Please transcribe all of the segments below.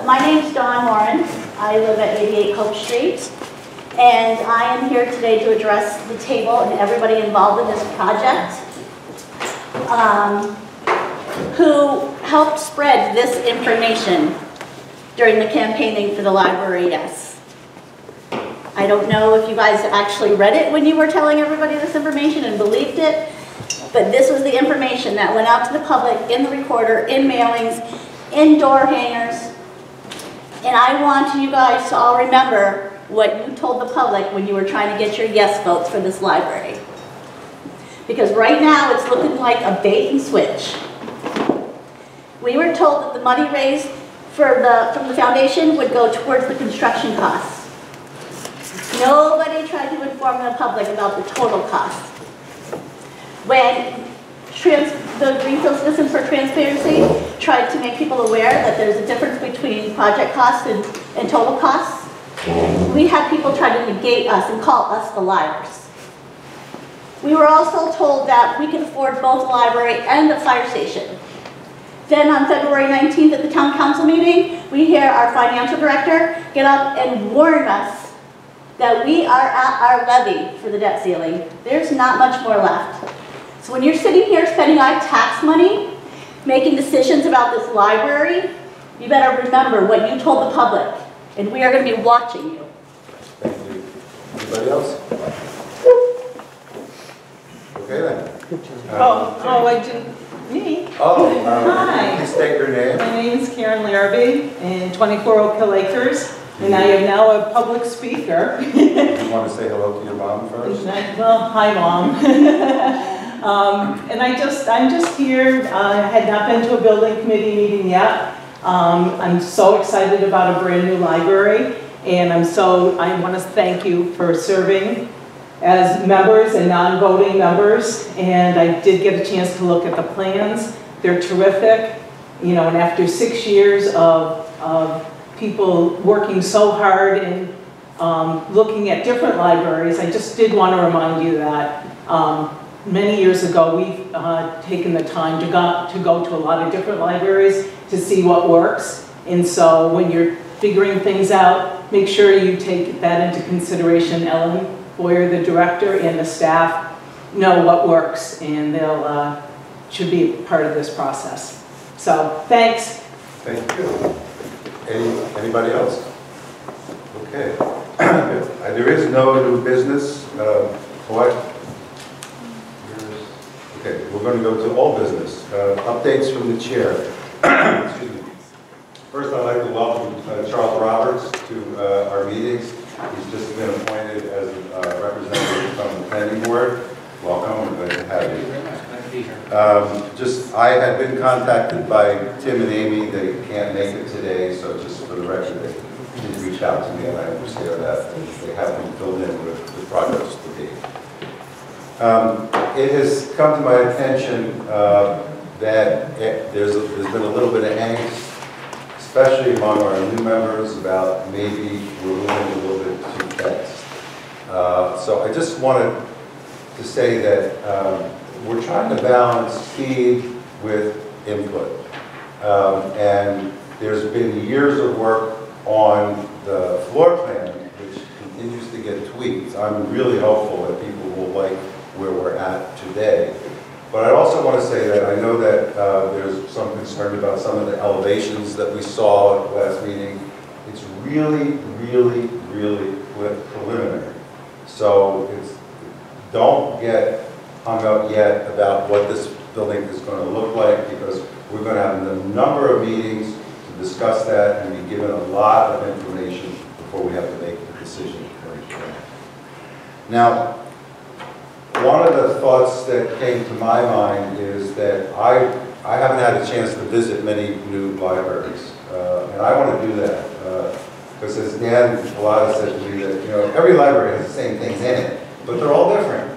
My name's Dawn Morin. I live at 88 Hope Street, and I am here today to address the table and everybody involved in this project who helped spread this information during the campaigning for the library, yes. I don't know if you guys actually read it when you were telling everybody this information and believed it, but this was the information that went out to the public in the recorder, in mailings, in door hangers. And I want you guys to all remember what you told the public when you were trying to get your yes votes for this library. Because right now it's looking like a bait and switch. We were told that the money raised from the foundation would go towards the construction costs. Nobody tried to inform the public about the total cost. When the Greenfield Citizens for Transparency tried to make people aware that there's a difference between project costs and total costs, we had people try to negate us and call us the liars. We were also told that we could afford both the library and the fire station. Then on February 19th at the town council meeting, we hear our financial director get up and warn us that we are at our levy for the debt ceiling. There's not much more left. So when you're sitting here spending our tax money, making decisions about this library, you better remember what you told the public, and we are going to be watching you. Thank you. Anybody else? Okay then. I didn't. Me? Hi. Please state your name. My name is Karen Larrabee, in 24 Oak Hill Acres, and I am now a public speaker. You want to say hello to your mom first? Well, hi, Mom. And I'm just here. I had not been to a building committee meeting yet. I'm so excited about a brand new library, and I want to thank you for serving as members and non-voting members, and I did get a chance to look at the plans. They're terrific, you know, and after 6 years of people working so hard and looking at different libraries, I just did want to remind you that many years ago we've taken the time to go to a lot of different libraries to see what works, and so when you're figuring things out, make sure you take that into consideration. Ellen Boyer, the director, and the staff know what works, and they'll should be part of this process. So, thanks. Thank you. Anybody else? Okay. There is no new business. What? Okay, we're going to go to all business. Updates from the chair. Excuse me. First, I'd like to welcome Charles Roberts to our meetings. He's just been appointed as a representative from the planning board. Welcome, we're glad to have you. Very much, glad to be here. I had been contacted by Tim and Amy. They can't make it today, so just for the record, they did reach out to me, and I understand that they haven't filled in with the progress to be. It has come to my attention that there's been a little bit of angst, especially among our new members, about maybe we're moving a little bit too fast. So I just wanted to say that we're trying to balance speed with input. And there's been years of work on the floor plan, which continues to get tweaked. I'm really hopeful that people will like where we're at today. But I also want to say that I know that there's some concern about some of the elevations that we saw at the last meeting. It's really, really, really preliminary. So don't get hung up yet about what this building is going to look like, because we're going to have a number of meetings to discuss that and be given a lot of information before we have to make the decision. Now, one of the thoughts that came to my mind is that I haven't had a chance to visit many new libraries, and I want to do that because, as Dan Pallotta said to me, that every library has the same things in it, but they're all different,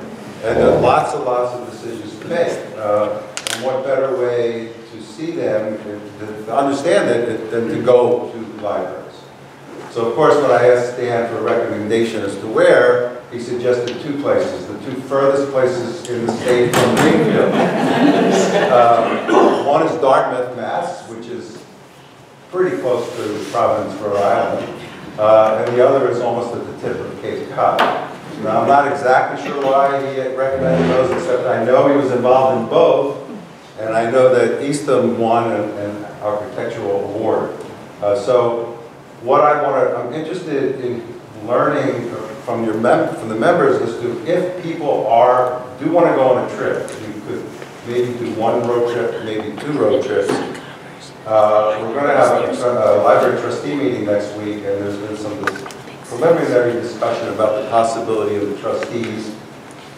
and there are lots of decisions to make. And what better way to see them, to understand it, than to go to libraries? So, of course, when I asked Dan for a recommendation as to where, he suggested two places, the two furthest places in the state from Greenfield. One is Dartmouth, Mass., which is pretty close to Providence, Rhode Island, and the other is almost at the tip of Cape Cod. Now, I'm not exactly sure why he had recommended those, except I know he was involved in both, and I know that Eastham won an architectural award. So what I'm interested in learning from the members as to if people do want to go on a trip. You could maybe do one road trip, maybe 2 road trips. We're going to have a library trustee meeting next week, and there's been some preliminary discussion about the possibility of the trustees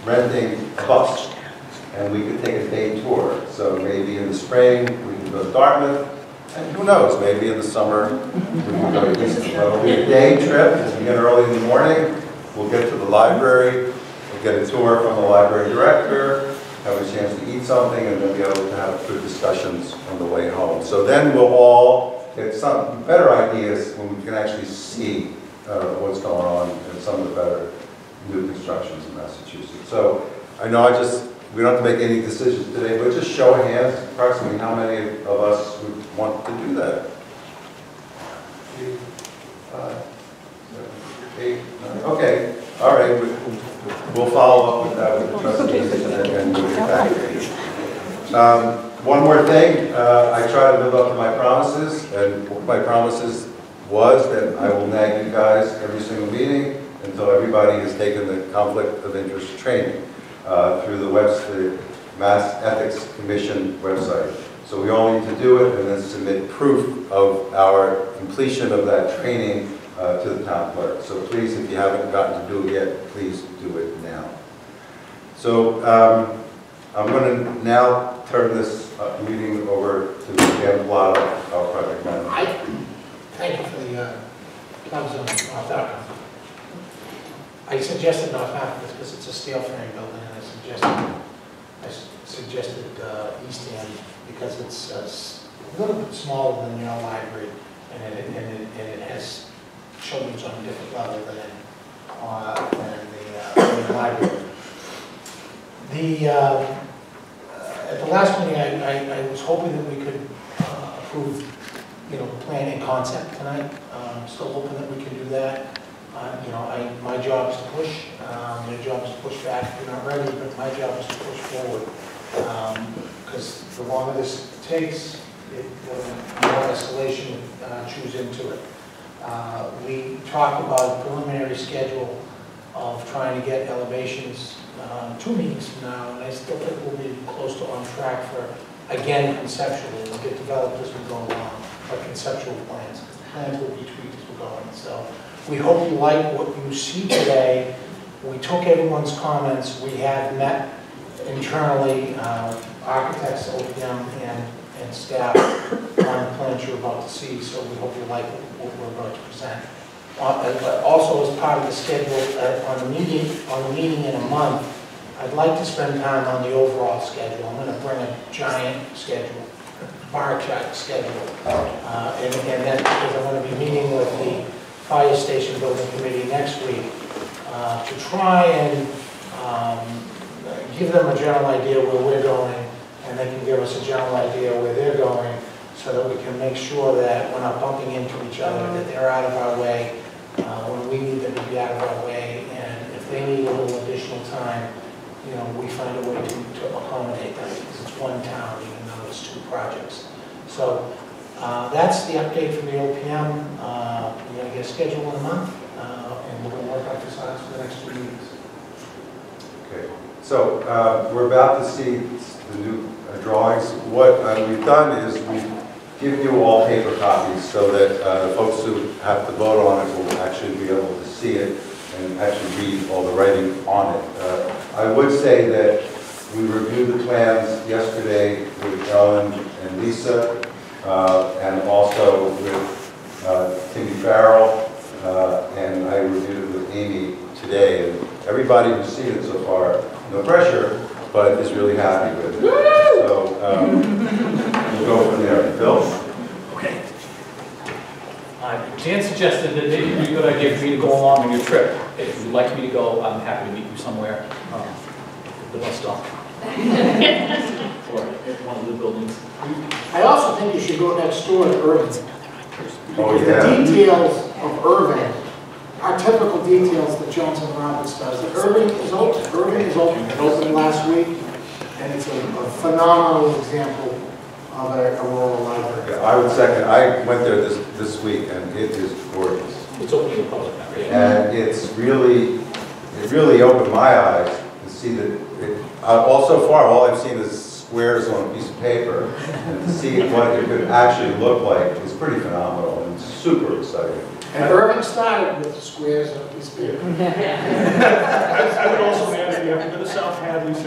renting a bus, and we could take a day tour. So maybe in the spring we can go to Dartmouth, and who knows, maybe in the summer we can go to Easton. It'll be a day trip. We'll begin early in the morning. We'll get to the library. We'll get a tour from the library director, have a chance to eat something, and then be able to have good discussions on the way home. So then we'll all get some better ideas when we can actually see what's going on in some of the better new constructions in Massachusetts. So I know we don't have to make any decisions today, but just show of hands, approximately how many of us would want to do that? 3, 5, 7, 8, 9. Okay, all right. We'll follow up with that with the trustees and we'll get back to you. One more thing, I try to live up to my promises, and one of my promises was that I will nag you guys every single meeting until everybody has taken the conflict of interest training through the Mass Ethics Commission website. So we all need to do it and then submit proof of our completion of that training to the town clerk. So please, if you haven't gotten to do it yet, please do it now. So I'm going to now turn this meeting over to Dan Plata, our project manager. Thank you for the plugs on North Dartmouth. I suggested North Dartmouth because it's a steel frame building, and I suggested East End because it's a little bit smaller than your library, and it has children's on a different level than the library. At the last meeting, I was hoping that we could approve, plan and concept tonight. Still hoping that we can do that. My job is to push. Your job is to push back if you're not ready, but my job is to push forward. Because the longer this takes, the more escalation chews into it. We talked about a preliminary schedule of trying to get elevations 2 meetings from now, and I still think we'll be close to on track for, again, conceptually. We'll get developed as we go along, but conceptual plans. The plans will be tweaked as we're going. So we hope you like what you see today. We took everyone's comments. We have met internally, architects, OPM, and staff on the plans you're about to see, so we hope you like what we're about to present. Also, as part of the schedule, on the meeting in a month, I'd like to spend time on the overall schedule. I'm going to bring a giant schedule, bar chart schedule, and then because I'm going to be meeting with the Fire Station Building Committee next week to try and give them a general idea where we're going, and they can give us a general idea where they're going, so that we can make sure that we're not bumping into each other, that they're out of our way when we need them to be out of our way, and if they need a little additional time, we find a way to accommodate them, because it's one town, even though it's 2 projects. So that's the update from the OPM. We're going to get a schedule in a month, and we're going to work out the size for the next 2 meetings. Okay, so we're about to see the new drawings. What we've done is we've given you all paper copies so that the folks who have to vote on it will actually be able to see it and actually read all the writing on it. I would say that we reviewed the plans yesterday with Ellen and Lisa, and also with Timmy Farrell, and I reviewed it with Amy today. And everybody who's seen it so far, no pressure, but is really happy with it. So we'll go from there. Bill? Okay. Dan suggested that maybe it would be a good idea for me to go along on your trip. If you'd like me to go, I'm happy to meet you somewhere at the bus stop. Or one of the buildings. I also think you should go next door to Urban. Oh, Because yeah. the details of Irving are typical details that Johnson Roberts does. Irving is open. It opened last week, and it's a phenomenal example of a rural library. Yeah, I would second, I went there this week, and it is gorgeous. It's open to the public now, yeah. And it really opened my eyes to see that, all so far, all I've seen is squares on a piece of paper, and to see what it could actually look like is pretty phenomenal and super exciting. And Irving started with squares on a piece of paper. I would also add, if you haven't been to South Hadley is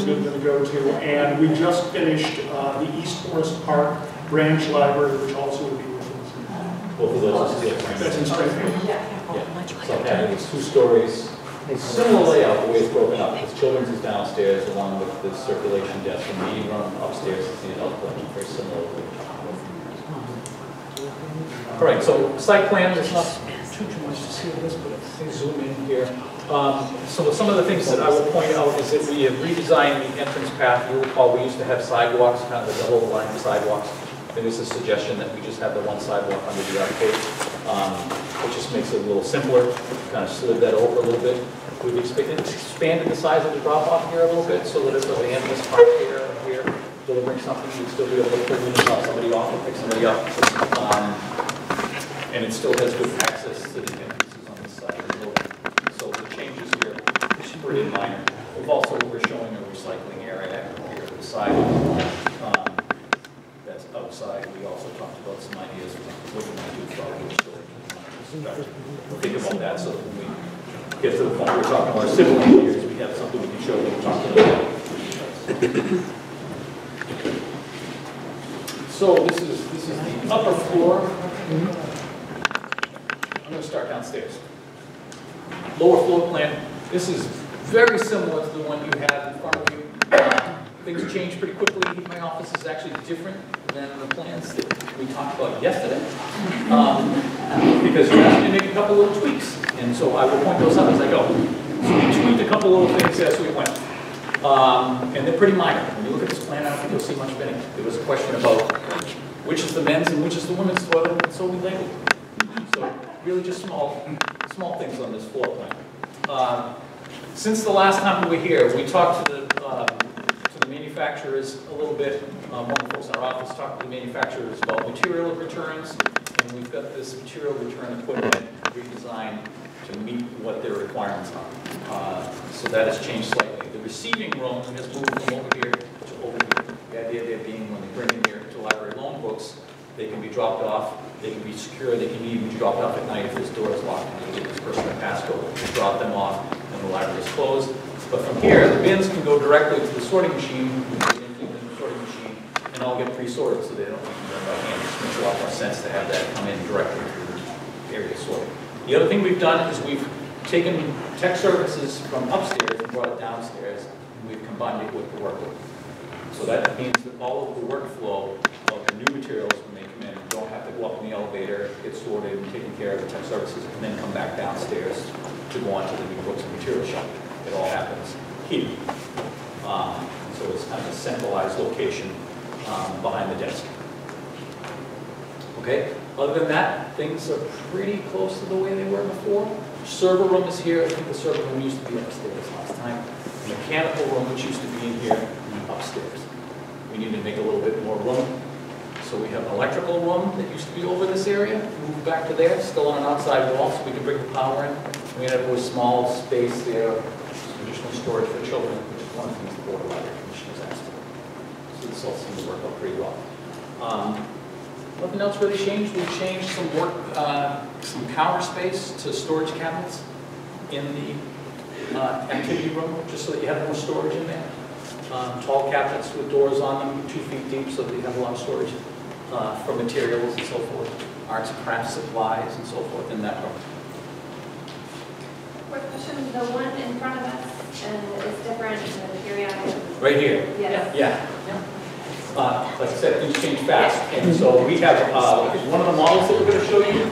a good one to go to. And we just finished the East Forest Park Branch Library, which also would be within the city. Both of those are still. That's in Springfield. Yeah. So having it's 2 stories, it's similar layout, the way it's broken up. Because children's is downstairs along with the circulation desk, and the meeting room upstairs is the adult collection, very similar. All right, so site plan, there's not too much to see on this, but if I zoom in here. So some of the things that I will point out is that we have redesigned the entrance path. You'll recall we used to have sidewalks, kind of a double line of sidewalks. There is a suggestion that we just have the one sidewalk under the arcade. It just makes it a little simpler, kind of slid that over a little bit. We've expanded the size of the drop-off here a little bit so that if the van was parked here and here, delivering something, you'd still be able to pull in and drop somebody off or pick somebody up. And it still has good access to the entrances on this side of the building. So the changes here is pretty minor. We're showing a recycling area here to the side. That's outside. We also talked about some ideas of what we might do for our storage. We'll think about that so that when we get to the point we're talking about civil engineers, we have something we can show that we're talking about. So this is the upper floor. I'm going to start downstairs. Lower floor plan. This is very similar to the one you have in front of you. Things change pretty quickly. My office is actually different than the plans that we talked about yesterday. Because you asked me to make a couple little tweaks. And so I will point those out as I go. So we tweaked a couple little things as we went. And they're pretty minor. When you look at this plan, I don't think you'll see much of anything. There was a question about which is the men's and which is the women's toilet, and so we labeled it. So really just small things on this floor plan. Since the last time we were here, we talked to the manufacturers a little bit. One of the folks in our office talked to the manufacturers about material returns, and we've got this material return equipment redesigned to meet what their requirements are. So that has changed slightly. The receiving room has moved from over here to over here. The idea there being when they bring in here to library loan books, they can be dropped off, they can be secure, they can even be dropped off at night if this door is locked and you give this person a passcode. Just drop them off and the library is closed. But from here, the bins can go directly to the sorting machine, and all get pre-sorted so they don't need to run by hand. It just makes a lot more sense to have that come in directly to the area sorting. The other thing we've done is we've taken tech services from upstairs and brought it downstairs, and we've combined it with the workload. So that means that all of the workflow of the new materials when they come in don't have to go up in the elevator, get sorted and taken care of the tech services, and then come back downstairs to go on to the new books and material shelf. It all happens here. So it's kind of a centralized location behind the desk. Okay, other than that, things are pretty close to the way they were before. Server room is here. I think the server room used to be upstairs last time. The mechanical room, which used to be in here, upstairs. We need to make a little bit more room. So we have an electrical room that used to be over this area, moved back to there, still on an outside wall, so we can bring the power in. We have a small space there, additional storage for children, which is one of the things the Board of Library Commissioners asked for. So this all seems to work out pretty well. Nothing else really changed. We changed some some counter space to storage cabinets in the activity room, just so that you have more storage in there. Tall cabinets with doors on them, 2 feet deep, so that you have a lot of storage for materials and so forth, arts and crafts supplies and so forth in that room. Quick question, the one in front of us is different than the periodic? Right here. Yes. Yeah. Like I said, things change fast, and so we have one of the models that we're going to show you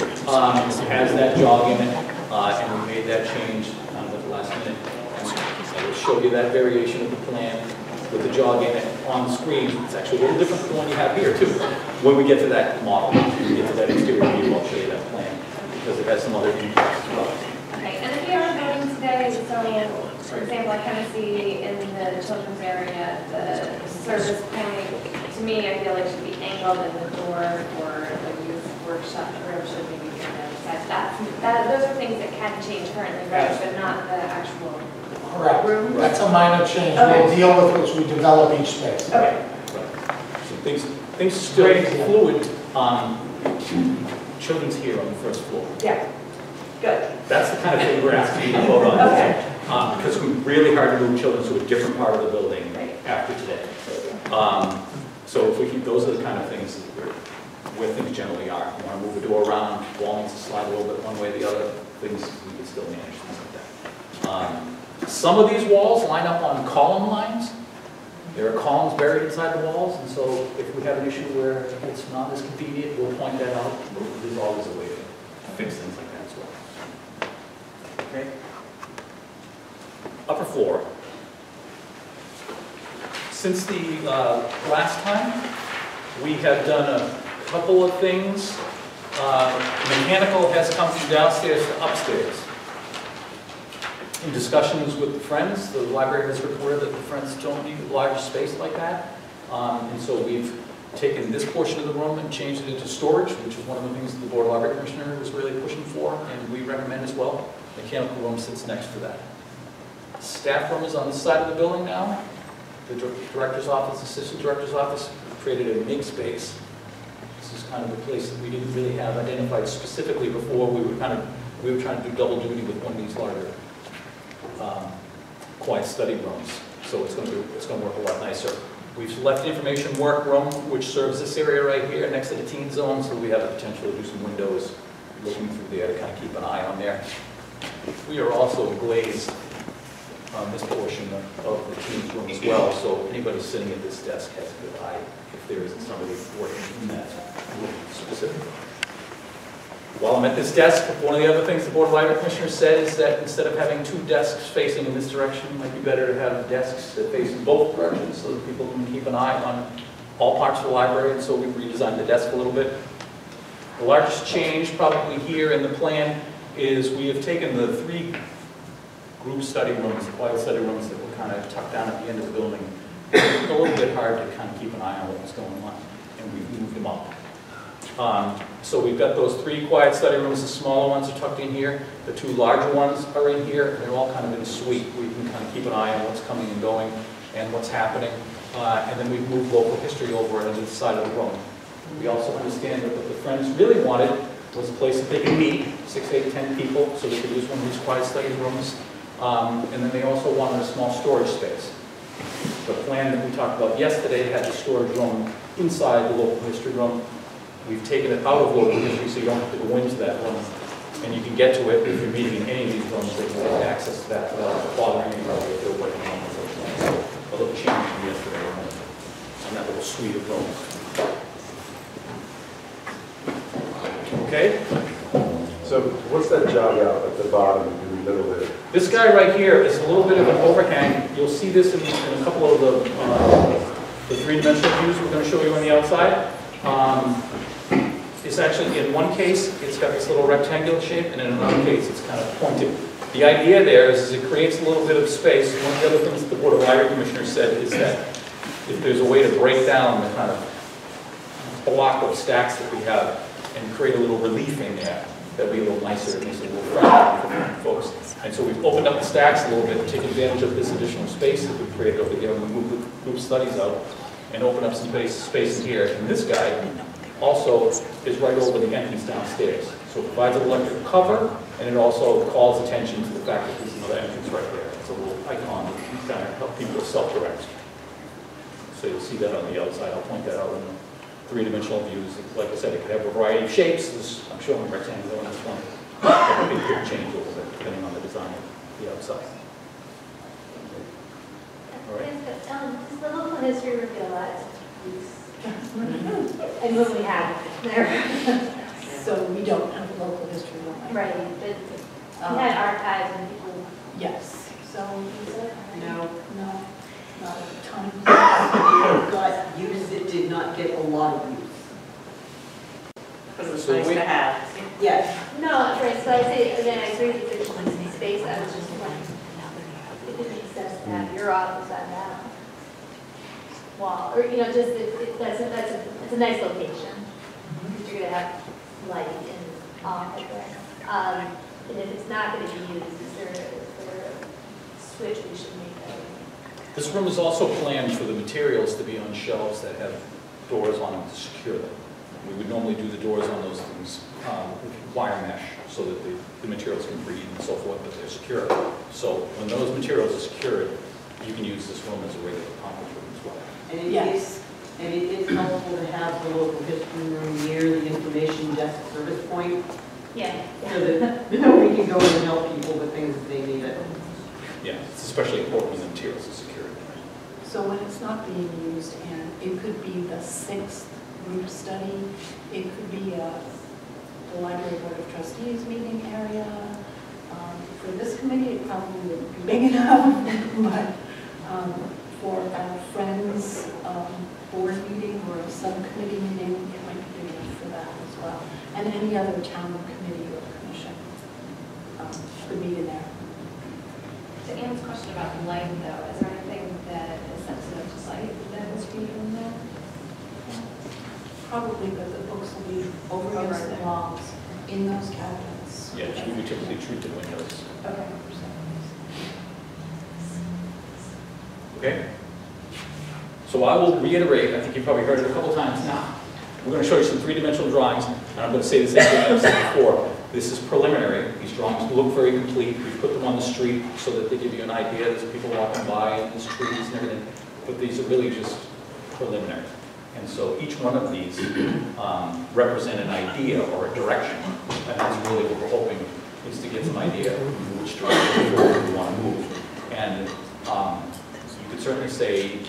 has that jog in it, and we made that change at the last minute. And I will show you that variation of the plan with the jog in it on the screen. It's actually a little different from the one you have here too. When we get to that model, when we get to that exterior view, I'll show you that plan, because it has some other details as well. Okay, and if you are voting today, so for example, I kind of see in the children's area, the service point, to me, I feel like should be angled in the door for the youth workshop room should maybe be on the other side. Those are things that can change currently, right, but not the actual Correct. room. That's a minor change. Okay. We'll deal with it as we develop each space. Okay. So things still fluid on children's here on the first floor. Yeah, good. That's the kind of thing we're asking you to vote on. Okay. Because we're really hard to move children to a different part of the building Right. after today. So if we keep, those are the kind of things where things generally are. You want to move a door around, wall needs to slide a little bit one way or the other, things we can still manage, things like that. Some of these walls line up on column lines. There are columns buried inside the walls, and so if we have an issue where it's not as convenient, we'll point that out. There's always a way to fix things like that as well. Okay? Upper floor. Since the last time, we have done a couple of things. Mechanical has come from downstairs to upstairs. In discussions with the Friends, the library has reported that the Friends don't need a large space like that. And so we've taken this portion of the room and changed it into storage, which is one of the things the Board of Library Commissioner was really pushing for, and we recommend as well. Mechanical room sits next to that. Staff room is on this side of the building now. The director's office, assistant director's office, created a MIG space. This is kind of a place that we didn't really have identified specifically before. We were trying to do double duty with one of these larger quiet study rooms. So it's going to work a lot nicer. We've left information workroom, which serves this area right here next to the teen zone, so we have the potential to do some windows looking through there to kind of keep an eye on there. We are also glazed on this portion of the team's room as well, so anybody sitting at this desk has a good eye if there isn't somebody working in that room specifically. While I'm at this desk, one of the other things the Board of Library Commissioners said is that instead of having two desks facing in this direction, it might be better to have desks that face in both directions so that people can keep an eye on all parts of the library, and so we redesigned the desk a little bit. The largest change probably here in the plan is we have taken the three group study rooms, quiet study rooms that were kind of tucked down at the end of the building. It's a little bit hard to kind of keep an eye on what was going on, and we've moved them up. So we've got those three quiet study rooms. The smaller ones are tucked in here. The two larger ones are in here. They're all kind of in a suite where you can kind of keep an eye on what's coming and going and what's happening. And then we've moved local history over on the side of the room. We also understand that what the Friends really wanted was a place that they could meet, 6, 8, 10 people, so they could use one of these quiet study rooms. And then they also wanted a small storage space. The plan that we talked about yesterday had the storage room inside the local history room. We've taken it out of local history so you don't have to go into that room. And you can get to it if you're meeting in any of these rooms, they can get access to that without bothering anybody if they're working on those plans. A little change from yesterday on that little suite of rooms. Okay? So what's that jog out at the bottom in the middle there? This guy right here is a little bit of an overhang. You'll see this in a couple of the three-dimensional views we're going to show you on the outside. It's actually, in one case, it's got this little rectangular shape, and in another case, it's kind of pointed. The idea there is it creates a little bit of space. One of the other things the Board of Library Commissioners said is that if there's a way to break down the kind of block of stacks that we have and create a little relief in there, that'd be a little nicer, it makes it a little friendlier for folks. And so we've opened up the stacks a little bit to take advantage of this additional space that we've created over here, and we move the group studies out and open up some space in here. And this guy also is right over the entrance downstairs. So it provides an electric cover, and it also calls attention to the fact that this is the entrance right there. It's a little icon that kind of help people self-direct. So you'll see that on the outside. I'll point that out in the three-dimensional views. Like I said, it could have a variety of shapes. I'm showing rectangular on this one. It could change a little bit depending on the design of the outside. All right. Does the local history reveal that? And what we have there. So we don't have a local history room. Right, but we had archives and people. Yes. So is it? No. not a ton of use. Got use, it did not get a lot of use. Because it was So nice we- to have. Yes, No, right, so I say, again, I agree with the space, I was just like, it didn't make sense to have your office on that wall, or, just, it's a nice location. You're gonna have light and office there. And if it's not gonna be used, is there a switch we should make that? This room is also planned for the materials to be on shelves that have doors on them to secure them. We would normally do the doors on those things with wire mesh so that the materials can breathe and so forth, but they're secure. So when those materials are secured, you can use this room as a regular conference room as well. and it is, Yes. and it is helpful to have the local history room near the information desk service point, Yeah. so that we can go and help people with things that they need. Yeah, it's especially important when the materials are secured. So when it's not being used, and it could be the 6th group study, it could be the Library Board of Trustees meeting area. For this committee, it probably wouldn't be big enough, but for a friends board meeting or a subcommittee meeting, it might be big enough for that as well. And any other town committee or commission could meet in there. To Anne's question about light though, is there anything that is sensitive to light that is being in there? Probably, but the books will be over against the walls in those cabinets. Yeah, we would typically treat the windows. Okay. Okay? So I will reiterate, I think you've probably heard it a couple times now. We're going to show you some three-dimensional drawings, and I'm going to say the same thing I've said before. This is preliminary. These drawings look very complete. We've put them on the street so that they give you an idea. There's people walking by and there's trees and everything. But these are really just preliminary. And so each one of these represent an idea or a direction. And that's really what we're hoping is to get some idea of which direction we want to move. And you could certainly say,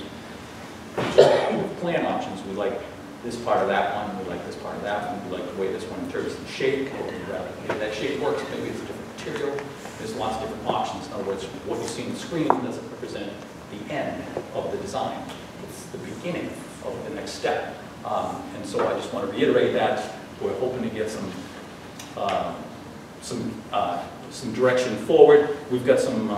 just plan options. We like this part of that one, we like this part of that one, we like the way this one interprets the shape, maybe that shape works, maybe it's a different material. There's lots of different options. In other words, what you see on the screen doesn't represent the end of the design. It's the beginning of the next step. And so I just want to reiterate that. We're hoping to get some direction forward. We've got some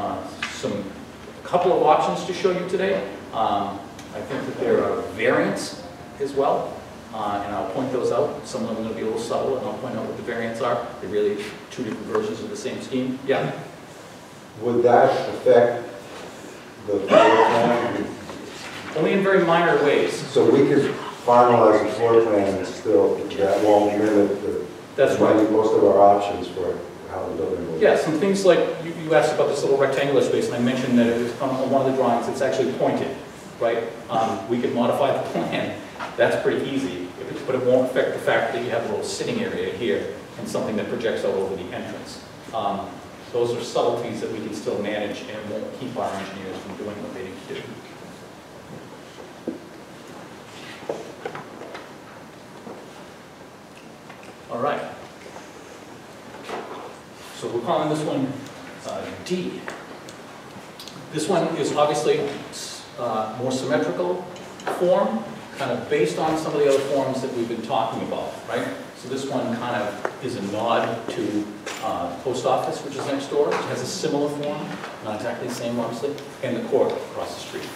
couple of options to show you today. I think that there are variants as well, and I'll point those out. Some of them are going to be a little subtle, and I'll point out what the variants are. They're really two different versions of the same scheme. Yeah? Would that affect the floor plan? Only in very minor ways. So we could finalize the floor plan and still, that won't limit the, That's right. most of our options for how the building will. Yeah, some things like, you asked about this little rectangular space, and I mentioned that it was on one of the drawings, it's actually pointed, right? We could modify the plan. That's pretty easy, but it won't affect the fact that you have a little sitting area here and something that projects out over the entrance. Those are subtleties that we can still manage and won't keep our engineers from doing what they need to do. All right. So we're calling this one D. This one is obviously more symmetrical form, kind of based on some of the other forms that we've been talking about, right? So this one kind of is a nod to post office, which is next door. It has a similar form, not exactly the same, obviously, and the court across the street.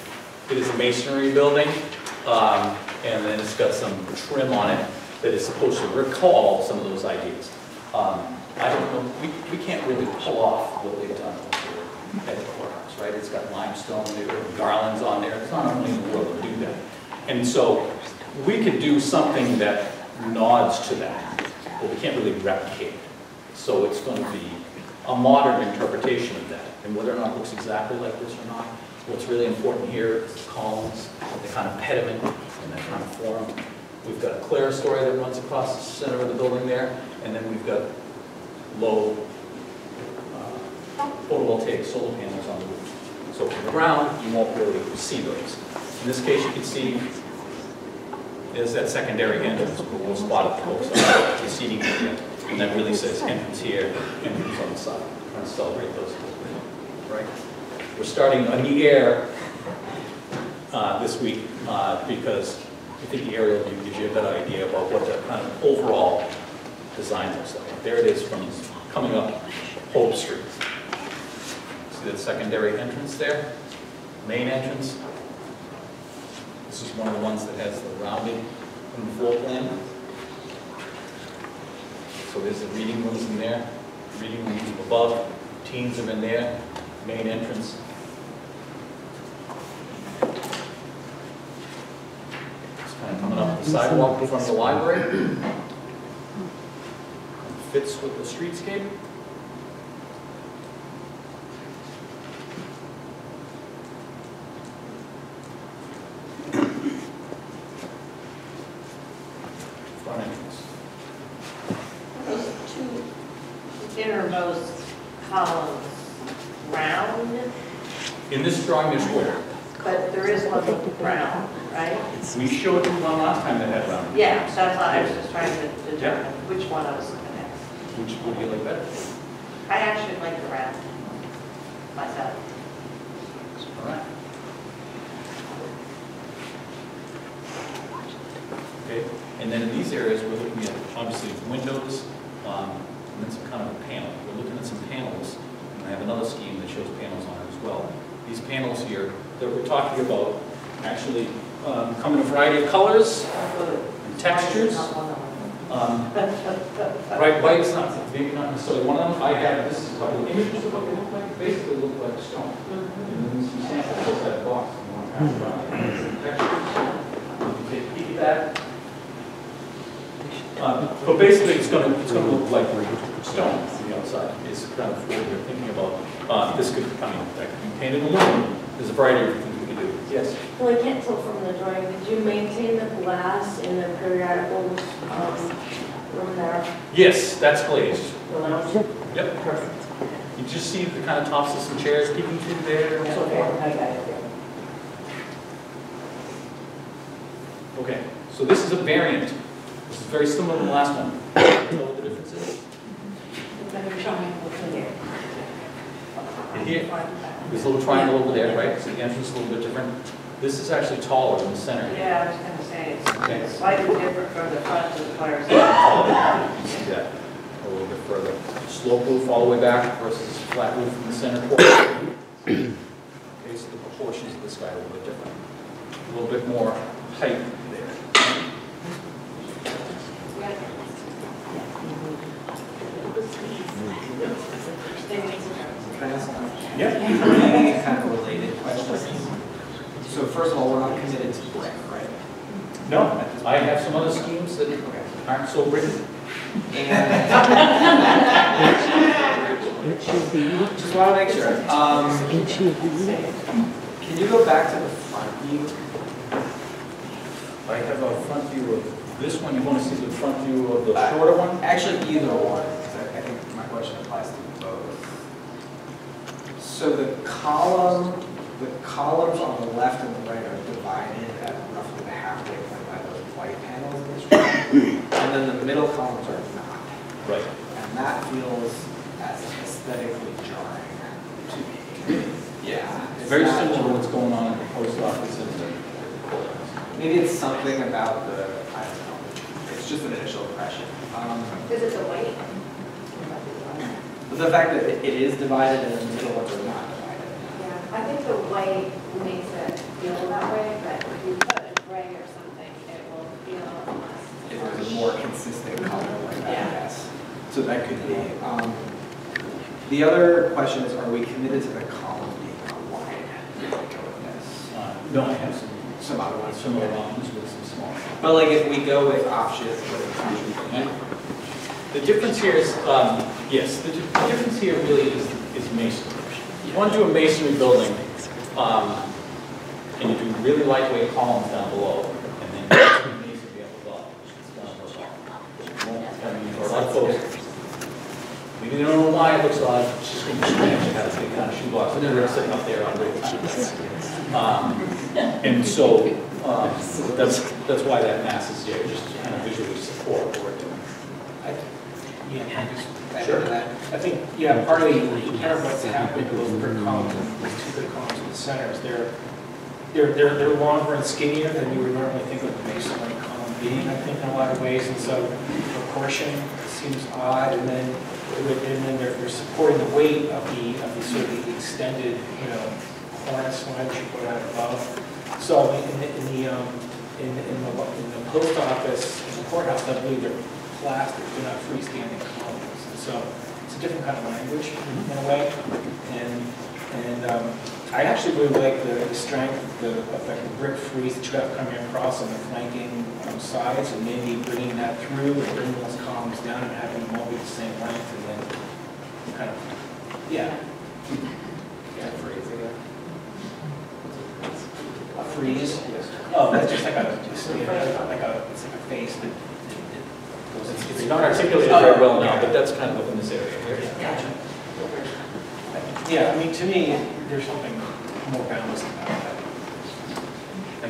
It is a masonry building, and then it's got some trim on it that is supposed to recall some of those ideas. I don't know, we can't really pull off what they've done at the courthouse, right? It's got limestone, there are garlands on there. It's not only in the world to do that. And so we could do something that nods to that, but we can't really replicate it. So it's going to be a modern interpretation of that. And whether or not it looks exactly like this or not, what's really important here is the columns, the kind of pediment, and that kind of form. We've got a clerestory that runs across the center of the building there, and then we've got low photovoltaic solar panels on the roof. So from the ground, you won't really see those. In this case, you can see there's that secondary entrance, we'll spot it close, the seating area, and that really says entrance here, entrance on the side. Trying to celebrate those, right? We're starting on the air this week because I think the aerial view gives you a better idea about what the kind of overall design looks like. There it is from coming up Hope Street. See that secondary entrance there? Main entrance. This is one of the ones that has the rounding in the floor plan. So there's the reading rooms in there, reading rooms above, teens are in there, main entrance. It's kind of coming up the sidewalk in front of the library. Fits with the streetscape. Front entrance. Those two innermost columns round, In this drawing, there's square. but there is one round, right? We showed you one last time that had round. Yeah, that's why I was just trying to determine which one I was looking at. Which would you like better? I actually like the round myself. All right. Okay, and then in these areas, we're looking at, obviously, windows, and then some kind of a panel. We're looking at some panels, and I have another scheme that shows panels on it as well. These panels here that we're talking about actually come in a variety of colors and textures. Right, white's not, maybe not necessarily one of them. I have, this is a couple of images of what they look like. Basically look like stone. And then some samples of that box. You want to pass around. Some textures. You can take a peek at that. But basically, it's going to look like stone on the outside. Is kind of what we're thinking about. This could, I mean, that could be painted aluminum. There's a variety of things we can do. Yes. Well, I can't tell from the drawing, did you maintain the glass in the periodicals room there? Yes, that's glazed. The lounge? Yep. Perfect. You just see the kind of tops of some chairs peeking through there and so Okay, forth. I got it. Okay, so this is a variant. This is very similar to the last one. You know what the difference is? And here, this little triangle over there, right? So the entrance is a little bit different. This is actually taller in the center. Yeah, I was gonna say, Okay. it's slightly different from the front to the fire side. You can see that a little bit further. Slope roof all the way back versus flat roof in the center portion. Okay, so the proportions of this guy are a little bit different. A little bit more height there. Can I ask Yep. kind of related questions? So first of all, we're not committed to brick, right? No, I have some other schemes that aren't so written. And just want to make sure. Can you go back to the front view? I have a front view of this one. You want to see the front view of the shorter one? Actually, either one, because I think my question applies to both. So the columns on the left and the right are divided at roughly the halfway point by those white panels in this room. And then the middle columns are not. Right. And that feels as aesthetically jarring to me. Yeah. It's very similar to what's going on at the post office and the Maybe it's something about the, I don't know, it's just an initial impression. Is it the white? But the fact that it is divided and the middle ones are not divided. Yeah, I think the white makes it feel that way, but if you put a gray or something, it will feel less. It was a more consistent color like that, Yeah. yes. So that could be. The other question is, are we committed to the column being wide? Go with this. no, I have Some other ones. some other options with some small. But like if we go with options, The difference here is, yes, the difference here really is masonry. You want to do a masonry building, and you do really lightweight columns down below, and then masonry up above. It's gonna look odd. I mean, for a lot of folks, maybe they don't know why it looks odd, it's just going to be strange. It has a big kind of shoebox, and they're sitting up there on the and so that's why that mass is there, just to kind of visually support what we're doing. Sure. I think, yeah, part of the, part of what's happening with those brick columns, those two brick columns in the center is they're they're longer and skinnier than you would normally think of the masonry column being, I think, in a lot of ways, and so proportion seems odd, and then they're supporting the weight of the sort of the extended, cornice line that you put out above. So in the post office, in the courthouse, I believe they're plastic, they're not freestanding columns, and so it's a different kind of language in a way, and I actually really like the strength of the brick frieze that you have coming across on the flanking sides, and maybe bringing that through and bringing those columns down and having them all be the same length, and then kind of, yeah, frieze, a frieze. Oh, that's just like it's like a face that goes into. It's not articulated very well now, but that's kind of up in this area here. Gotcha. Yeah, I mean, to me, there's something more balanced about that.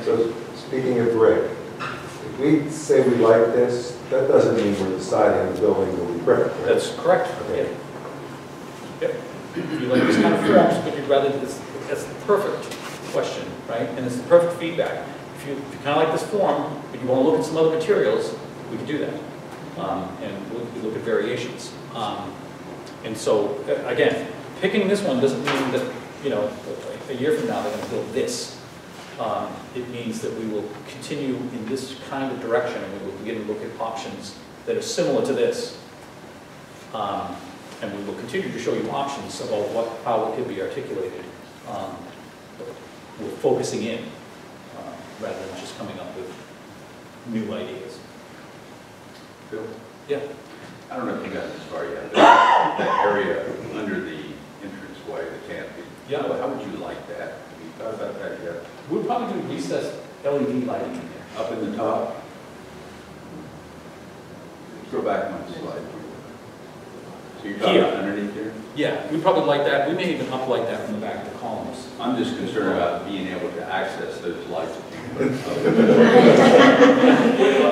So, speaking of brick, if we say we like this, that doesn't mean we're deciding the building will be brick, right? That's correct. Okay. Yep. You like this kind of forms, but you'd rather, that's the perfect question, right? And it's the perfect feedback. If you kind of like this form, but you want to look at some other materials, we can do that. And we look at variations. And so, again, picking this one doesn't mean that, a year from now they're going to build this. It means that we will continue in this kind of direction, and we will begin to look at options that are similar to this. And we will continue to show you options about how it could be articulated. We're focusing in rather than just coming up with new ideas. Bill? Yeah. I don't know if you got this far yet, but that area under the entranceway, the canopy. Yeah. How would you like that? Have you thought about that yet? We'll probably do recessed LED lighting in there. Up in the top? Go back one slide. So you're talking about underneath here? Yeah, we'd probably like that. We may even uplight that from the back of the columns. I'm just concerned about being able to access those lights.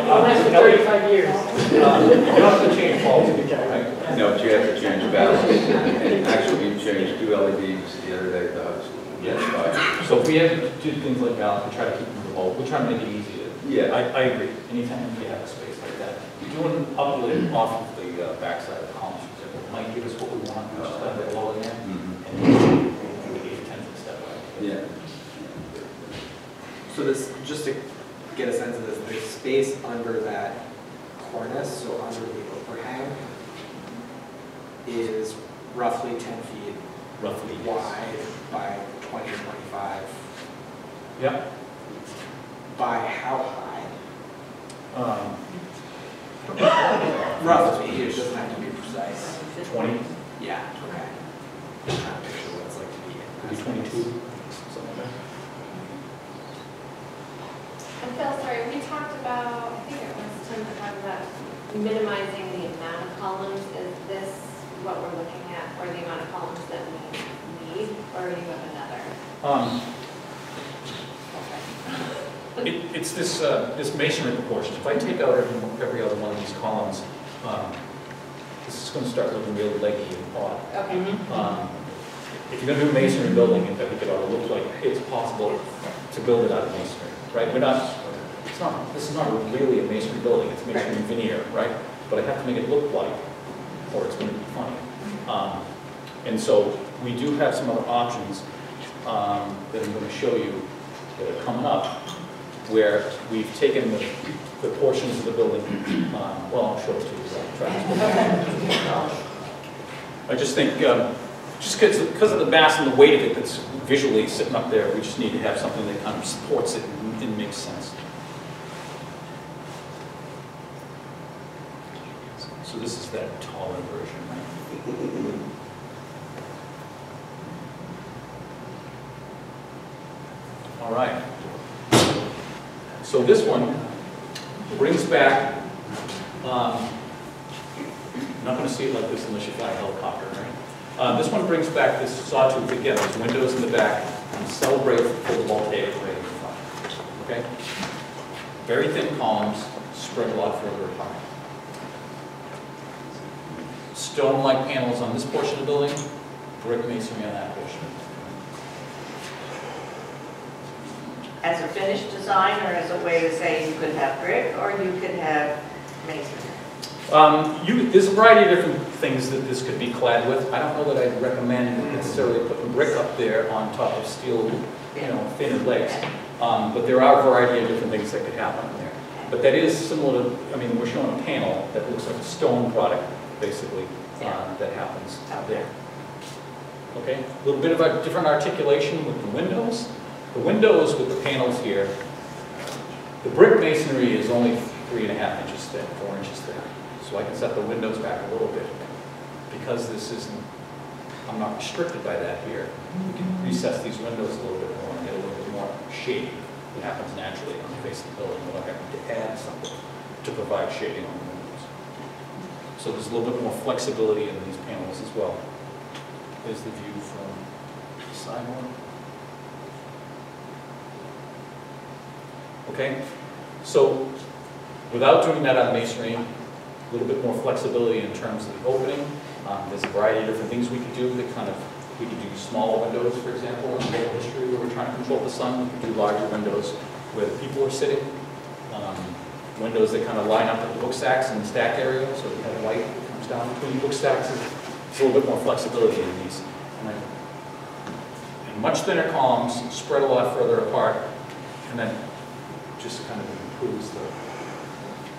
Last 35 years. You don't have to change bulbs, right? No, but you have to change ballasts. And actually, you changed 2 LEDs the other day at the high school. Yes. So if we have to do things like that, we try to keep them below. We try to make it easy. Yeah. I agree. Anytime you have a space like that, doing an uplift off of the backside of the columns, for example, might give us what we want. We just have it below again, and we get a 10th step away. Yeah. So this, just to get a sense of this, the space under that cornice, so under the overhang, is roughly 10 feet Roughly. wide by 20, 25. Yep. By how high? Roughly, it doesn't have to be precise. 20. Yeah, okay. Just trying to picture what it's like to be in. Could be 22. Something like that. And Phil, sorry, we talked about, I think it was Tim that talked about minimizing the amount of columns. Is this what we're looking at, or the amount of columns that we need, or do you have another? It's this masonry proportion. If I take out every other one of these columns, this is going to start looking really leggy and odd. Okay. If you're going to do a masonry building, I think it ought to look like it's possible to build it out of masonry, right? This is not really a masonry building. It's masonry veneer, right? But I have to make it look like, or it's going to be funny. And so we do have some other options that I'm going to show you that are coming up, where we've taken the portions of the building, well, I'll show it to you. I just think, just because of the mass and the weight of it that's visually sitting up there, we just need to have something that kind of supports it and makes sense. So this is that taller version, right? All right. So this one brings back, you're not going to see it like this unless you fly a helicopter, right? This one brings back this sawtooth again. There's windows in the back and celebrate the photovoltaic array in the front. Okay? Very thin columns, spread a lot further apart. Stone-like panels on this portion of the building, brick masonry on that portion. as a finished design or as a way to say you could have brick or you could have masonry? There's a variety of different things that this could be clad with. I don't know that I'd recommend necessarily putting brick up there on top of steel, thinner legs. But there are a variety of different things that could happen there. But that is similar to, we're showing a panel that looks like a stone product, basically, that happens out there. Okay, a little bit of a different articulation with the windows. The windows with the panels here, the brick masonry is only 3.5 inches thick, 4 inches thick. So I can set the windows back a little bit. Because this isn't, I'm not restricted by that here, we can recess these windows a little bit more and get a little bit more shading. It happens naturally on the face of the building without having to add something to provide shading on the windows. So there's a little bit more flexibility in these panels as well. There's the view from the sidewalk. Okay, so without doing that on masonry, a little bit more flexibility in terms of the opening. There's a variety of different things we could do that we could do smaller windows, for example, in local history where we're trying to control the sun. We could do larger windows where the people are sitting. Windows that kind of line up with the book stacks in the stack area, so we have light that comes down between the book stacks. There's a little bit more flexibility in these. And much thinner columns, spread a lot further apart, and then just kind of improves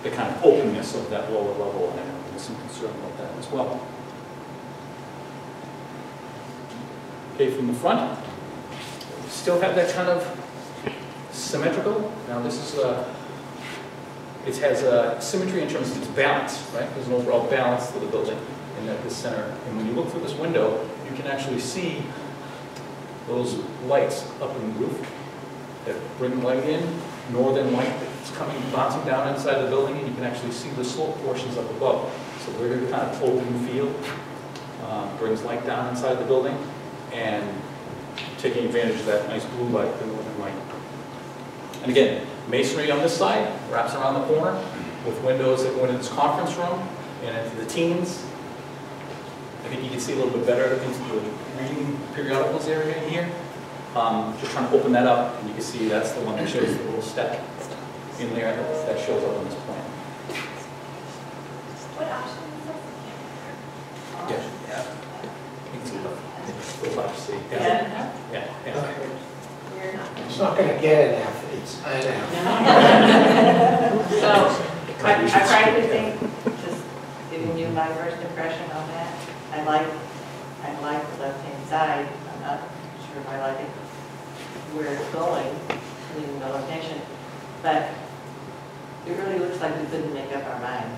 the kind of openness of that lower level, and there's some concern about that as well. Okay, from the front, we still have that kind of symmetrical. Now this is it has a symmetry in terms of its balance, right? There's an overall balance to the building in the center. And when you look through this window, you can actually see those lights up in the roof that bring light in, northern light that's coming, bouncing down inside the building, and you can actually see the slope portions up above. So we're in a kind of open field, brings light down inside the building, and taking advantage of that nice blue light, the northern light. And again, masonry on this side, wraps around the corner, with windows that go into this conference room, and into the teens. I think you can see a little bit better into the reading periodicals area here. Just trying to open that up, and you can see that's the one that shows the little step in there that shows up on this plan. What option is this? Yeah. You can see the left, see. Yeah. Yeah. It's not gonna get an F, it's an F. So, I frankly think, just giving you my first impression on that, I like the left-hand side. I'm not sure if I like it where it's going, leaving no location, but it really looks like we couldn't make up our mind.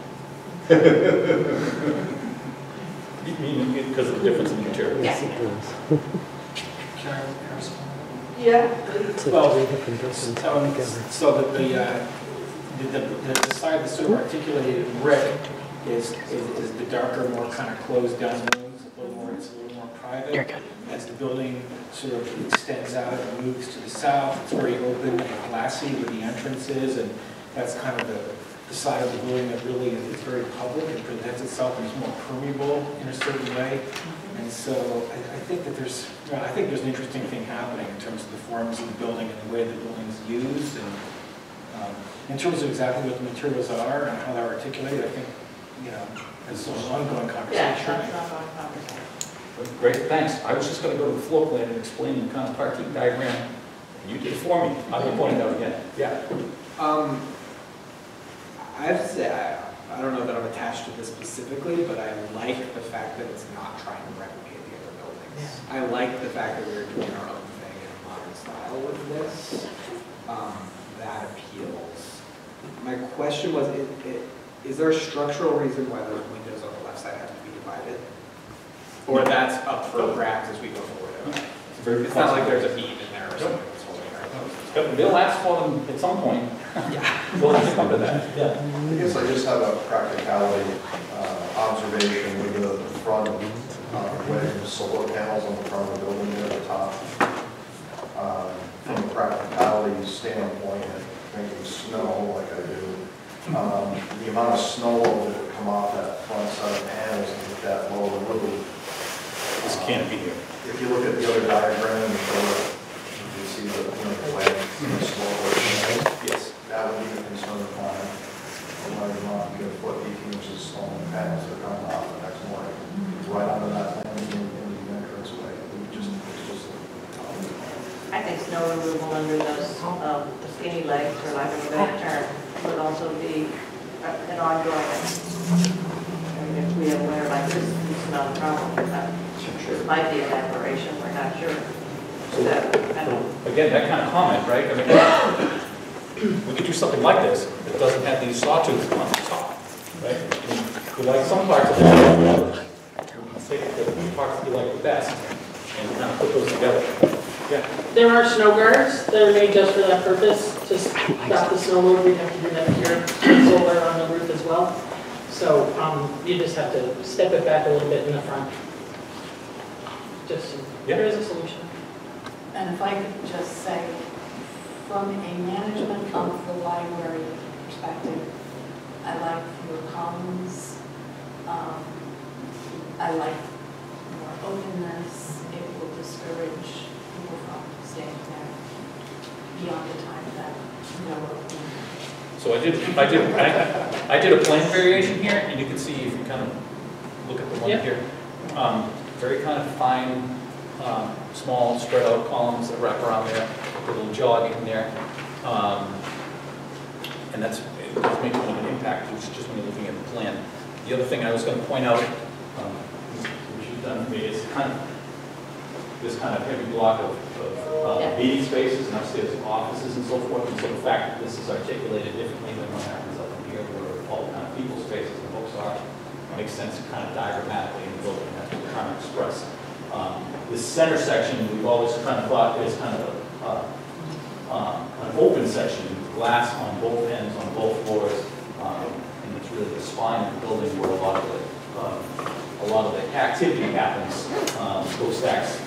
You mean because of the difference in materials? Yes. Can I respond? Yeah. Well, so that the side that's sort of articulated in brick is the darker, more kind of closed down rooms, it's a little more private. As the building sort of extends out and moves to the south, it's very open and glassy with the entrances, and that's kind of the side of the building that really is very public. It presents itself and is more permeable in a certain way. And so I think that there's an interesting thing happening in terms of the forms of the building and the way the building is used. And in terms of exactly what the materials are and how they're articulated, I think, it's an ongoing conversation. Yeah, that's an ongoing conversation. Great, thanks. I was just going to go to the floor plan and explain the kind of parking diagram. You did it for me. I will point it out again. Yeah. I have to say, I don't know that I'm attached to this specifically, but I like the fact that it's not trying to replicate the other buildings. I like the fact that we're doing our own thing in a modern style with this. That appeals. My question was, is there a structural reason why those windows on the left side have to be divided? Or that's up for grabs as we go forward? It's not like there's a beam in there or something that's holding our They'll ask for them at some point. Yeah. We'll have to come to that. Yeah. I guess I just have a practicality observation with the front wedding solar panels on the front of the building there at the top. From a practicality standpoint, thinking snow like I do, the amount of snow that would come off that front set of panels with that lower roof. This canopy here. If you look at the other diagram, you can see see the, flags, small version, Yes. that would be a concern of mine. I wanted to not get a foot 18 inches stone panels that are coming off the next morning, right under that landing in the entrance way. It's just I think snow removal under those the skinny legs, for lack of a better term, would also be an ongoing. I mean, if we have winter like this, it's not a problem. This might be an aberration, we're not sure. So, I don't know. Again, that kind of comment, right? I mean, we could do something like this that doesn't have these sawtooths on the top, right? We like some parts of it, we'll take the parts that we like the best and kind of put those together. Yeah. There are snow guards that are made just for that purpose, to stop the snow load. We have to do that here, solar on the roof as well. So you just have to step it back a little bit in the front. Just, there is a solution. And if I could just say, from a management of the library perspective, I like fewer columns. I like more openness. It will discourage people from staying there beyond the time that we're open. So I did a plan variation here, and you can see if you kind of look at the one here. Very kind of fine, small, spread out columns that wrap around there, a little jog in there. And that's making an impact, which is just when you're looking at the plan. The other thing I was going to point out, which you've done for me, is kind of this kind of heavy block of meeting spaces and upstairs offices and so forth. And so the fact that this is articulated differently than what happens up in here, where all the kind of people spaces and books are, makes sense kind of diagrammatically in the building. That's what we're trying to express. This center section, we've always kind of thought is kind of an open section, with glass on both ends, on both floors, and it's really the spine of the building where a lot of the activity happens. Those stacks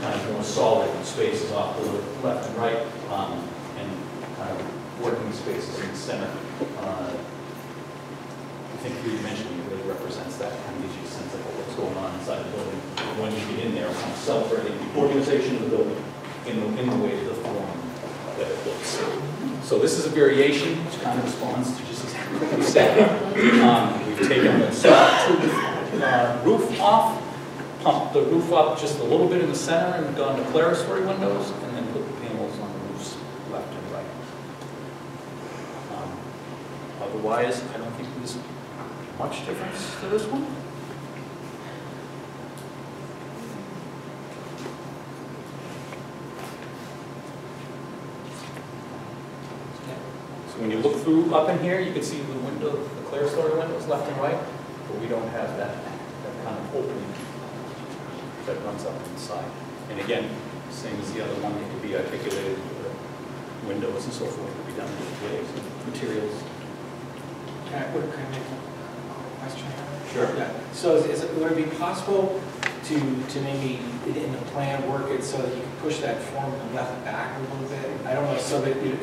kind of more solid spaces off to the left and right, and kind of working spaces in the center. I think 3-dimensionally really represents that, kind of gives you a sense of what's going on inside the building. When you get in there, kind of celebrating the organization of the building in the way of the form that it looks. So this is a variation, which kind of responds to just exactly what we said. We've taken the roof off, pumped the roof up just a little bit in the center and gone to clerestory windows, and then put the panels on the roofs left and right. Otherwise, I don't think there's much difference to this one. So when you look through up in here, you can see the window, the clerestory windows left and right, but we don't have that kind of opening that runs up inside. And again, same as the other one, it could be articulated with the windows and so forth, it could be done in ways and materials. Can I make a question here? Sure. Yeah. So would it be possible to maybe, in the plan, work it so that you can push that form left back a little bit? I don't know, so that it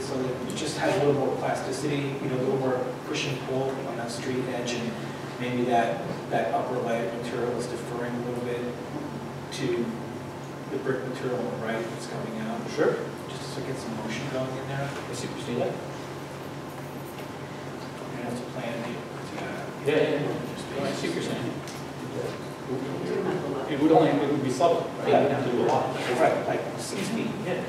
just has a little more plasticity, a little more push and pull on that street edge, and maybe that upper layer material is deferring a little bit to the brick material on the right that's coming out. Sure. Just to get some motion going in there. I see what you like. You have to plan it. Yeah. I see what you're saying. It would be subtle, right? Yeah. You would have to do a lot. Right, like 6 feet. Yeah.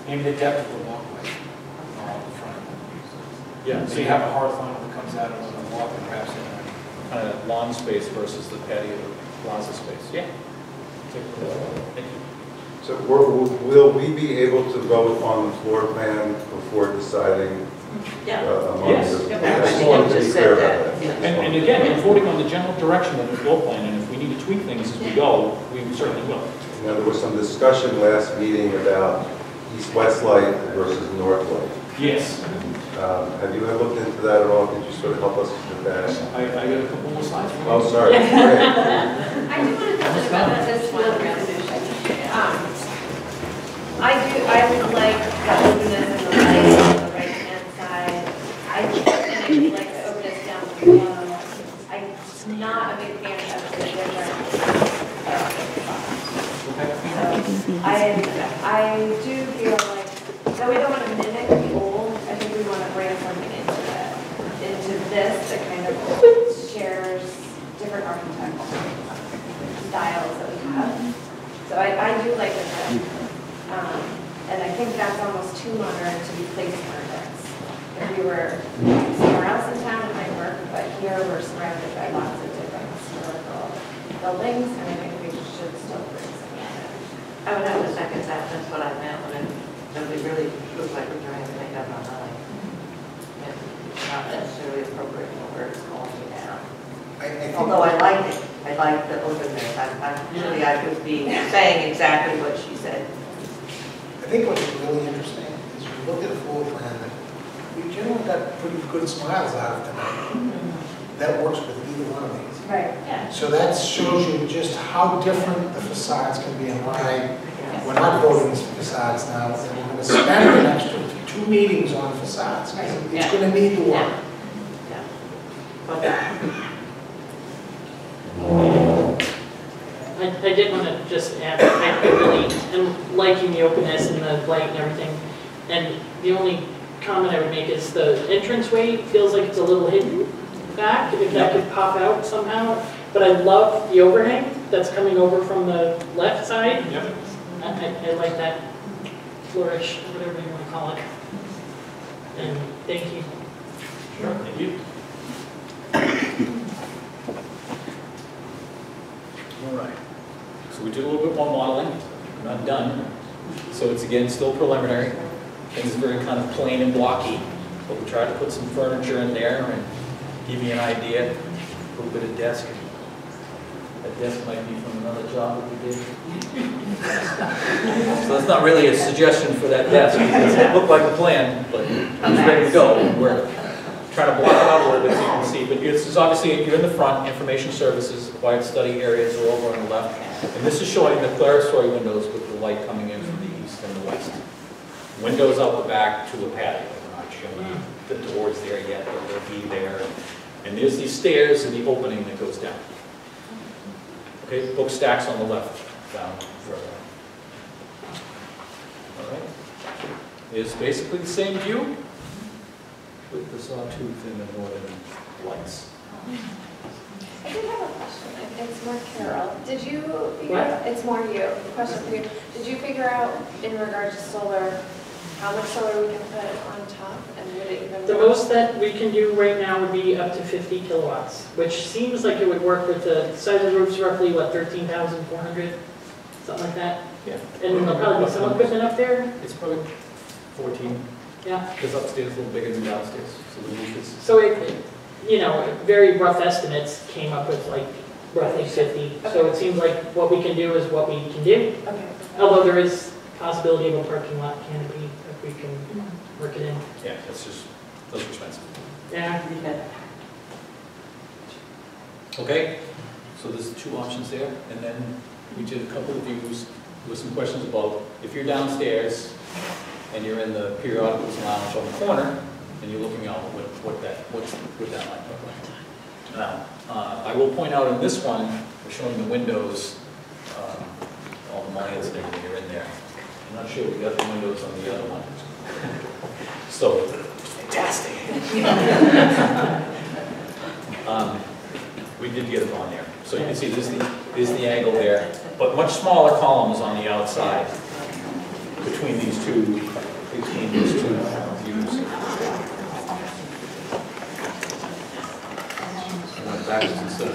Maybe the depth of the walkway on the front. Yeah. So you have a hard line that comes out of the walkway, perhaps in Kind of lawn space versus the patio plaza space. Yeah. Thank you. So will we be able to vote on the floor plan before deciding among Yes. the? Yeah. I just wanted to be clear about that. And again, we're voting on the general direction of the floor plan, and if we need to tweak things as we go, we certainly will. Now, there was some discussion last meeting about east-west light versus north light. Yes. Have you looked into that at all? Could you sort of help us with that? I got a couple more slides for you. Oh, sorry. Great. I do want to touch about this one resolution. I would like the openness and the light on the right-hand side. I would like the openness down below. I'm not a big fan of the different. I do feel like, though we don't want to mimic the old, I think we want to bring something into this that kind of shares different architectural styles that we have. So I do like this. And I think that's almost too modern to be place markets. If we were somewhere else in town, it might work, but here we're surrounded by lots of different historical buildings, and I think we should still bring some of that. I would have to second that, that's what I meant when it really looks like we're trying to make up our mind. It's not necessarily appropriate for where it's going down. Although I like it, I like the openness. Usually I would be saying exactly what she said. I think what's really interesting is you look at a floor plan that we generally got pretty good smiles out of tonight. That works with either one of these. Right. Yeah. So that shows you just how different the facades can be and why we're not voting facades now. And we're going to spend an extra 2 meetings on facades. It's going to need the work. I did want to just add, I really am liking the openness and the light and everything. And the only comment I would make is the entranceway feels like it's a little hidden back, if that could pop out somehow. But I love the overhang that's coming over from the left side. Yep. I like that flourish, whatever you want to call it. And thank you. Sure, thank you. All right. So we did a little bit more modeling. We're not done. So it's again still preliminary. Things are very kind of plain and blocky, but we tried to put some furniture in there and give you an idea. A little bit of desk. That desk might be from another job that we did. So that's not really a suggestion for that desk. It doesn't look like a plan, but it's ready to go. We're trying to block it out a little bit so you can see. But this is obviously, you're in the front, information services, quiet study areas are over on the left. And this is showing the clerestory windows with the light coming in from the east and the west. Windows out the back to a patio. We're not showing the doors there yet, but they'll be there. And there's these stairs and the opening that goes down. Okay, book stacks on the left, down further. All right. It's basically the same view with the sawtooth and the northern lights. I did have a question. It's more Carol. Did you figure out, it's more you, question for you. Did you figure out in regards to solar, how much solar we can put on top and would it even? The most that we can do right now would be up to 50 kilowatts, which seems like it would work with the size of the roof's roughly, what, 13,400? Something like that? Yeah. And there'll probably be some equipment up there? It's probably 14. Yeah. Because upstairs is a little bigger than downstairs. So the roof is. So it, you know, very rough estimates came up with like roughly 50. So it seems like what we can do is what we can do. Okay. Although there is possibility of a parking lot canopy if we can work it in. Yeah, it's just, those are expensive. Yeah. Okay, so there's 2 options there, and then we did a couple of views with some questions about if you're downstairs and you're in the periodicals lounge on the corner and you're looking out, what would that might look like. Now, I will point out in this one, we're showing the windows, all the mullions and everything are in there. I'm not sure we got the windows on the other one. So, fantastic. We did get them on there. So you can see there's the angle there, but much smaller columns on the outside between these two views. And that's instead of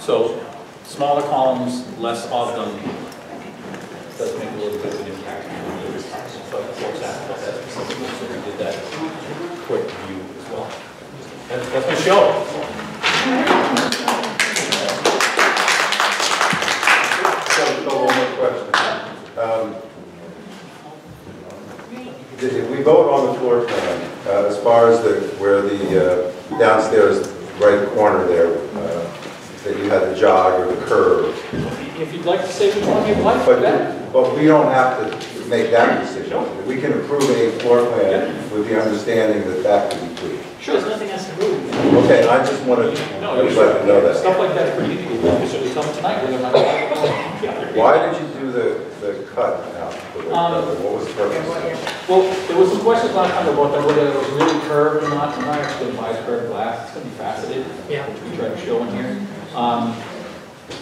so smaller columns, less of them, does make a little bit of an impact. So we did that quick view as well. That's my show. One more question. If we vote on the floor plan, as far as where the downstairs right corner there, that you had the jog or the curve. If you'd like to say which one you'd like, but we don't have to make that decision. we can approve a floor plan with the understanding that that could be tweaked. Sure, there's nothing else to move. Okay, I just wanted No, everybody to know that. Stuff like that is pretty easy. You can certainly tell them tonight whether or not. Why did you do the cut out? For the, what was the purpose? Well, there was some questions last time about that, whether it was really curved or not. I'm not actually going to buy curved glass. It's going to be faceted, which we try to show in here.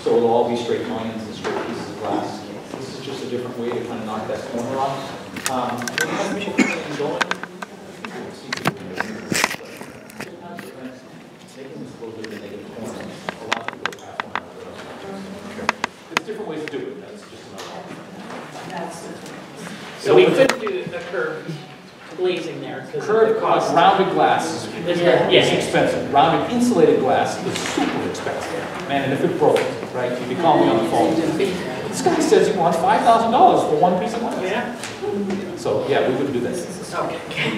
So it'll all be straight lines and straight pieces of glass. This is just a different way to kind of knock that corner off. There's different ways to do it. That's just another one. So we could do a curved glazing there. 'Cause of the Curved cost. rounded glass is Yeah. expensive. Rounded insulated glass is super expensive. Man, and if it broke, right, you'd be calling me on the phone. This guy says he wants $5,000 for one piece of glass. Yeah. So, yeah, we wouldn't do that. Okay.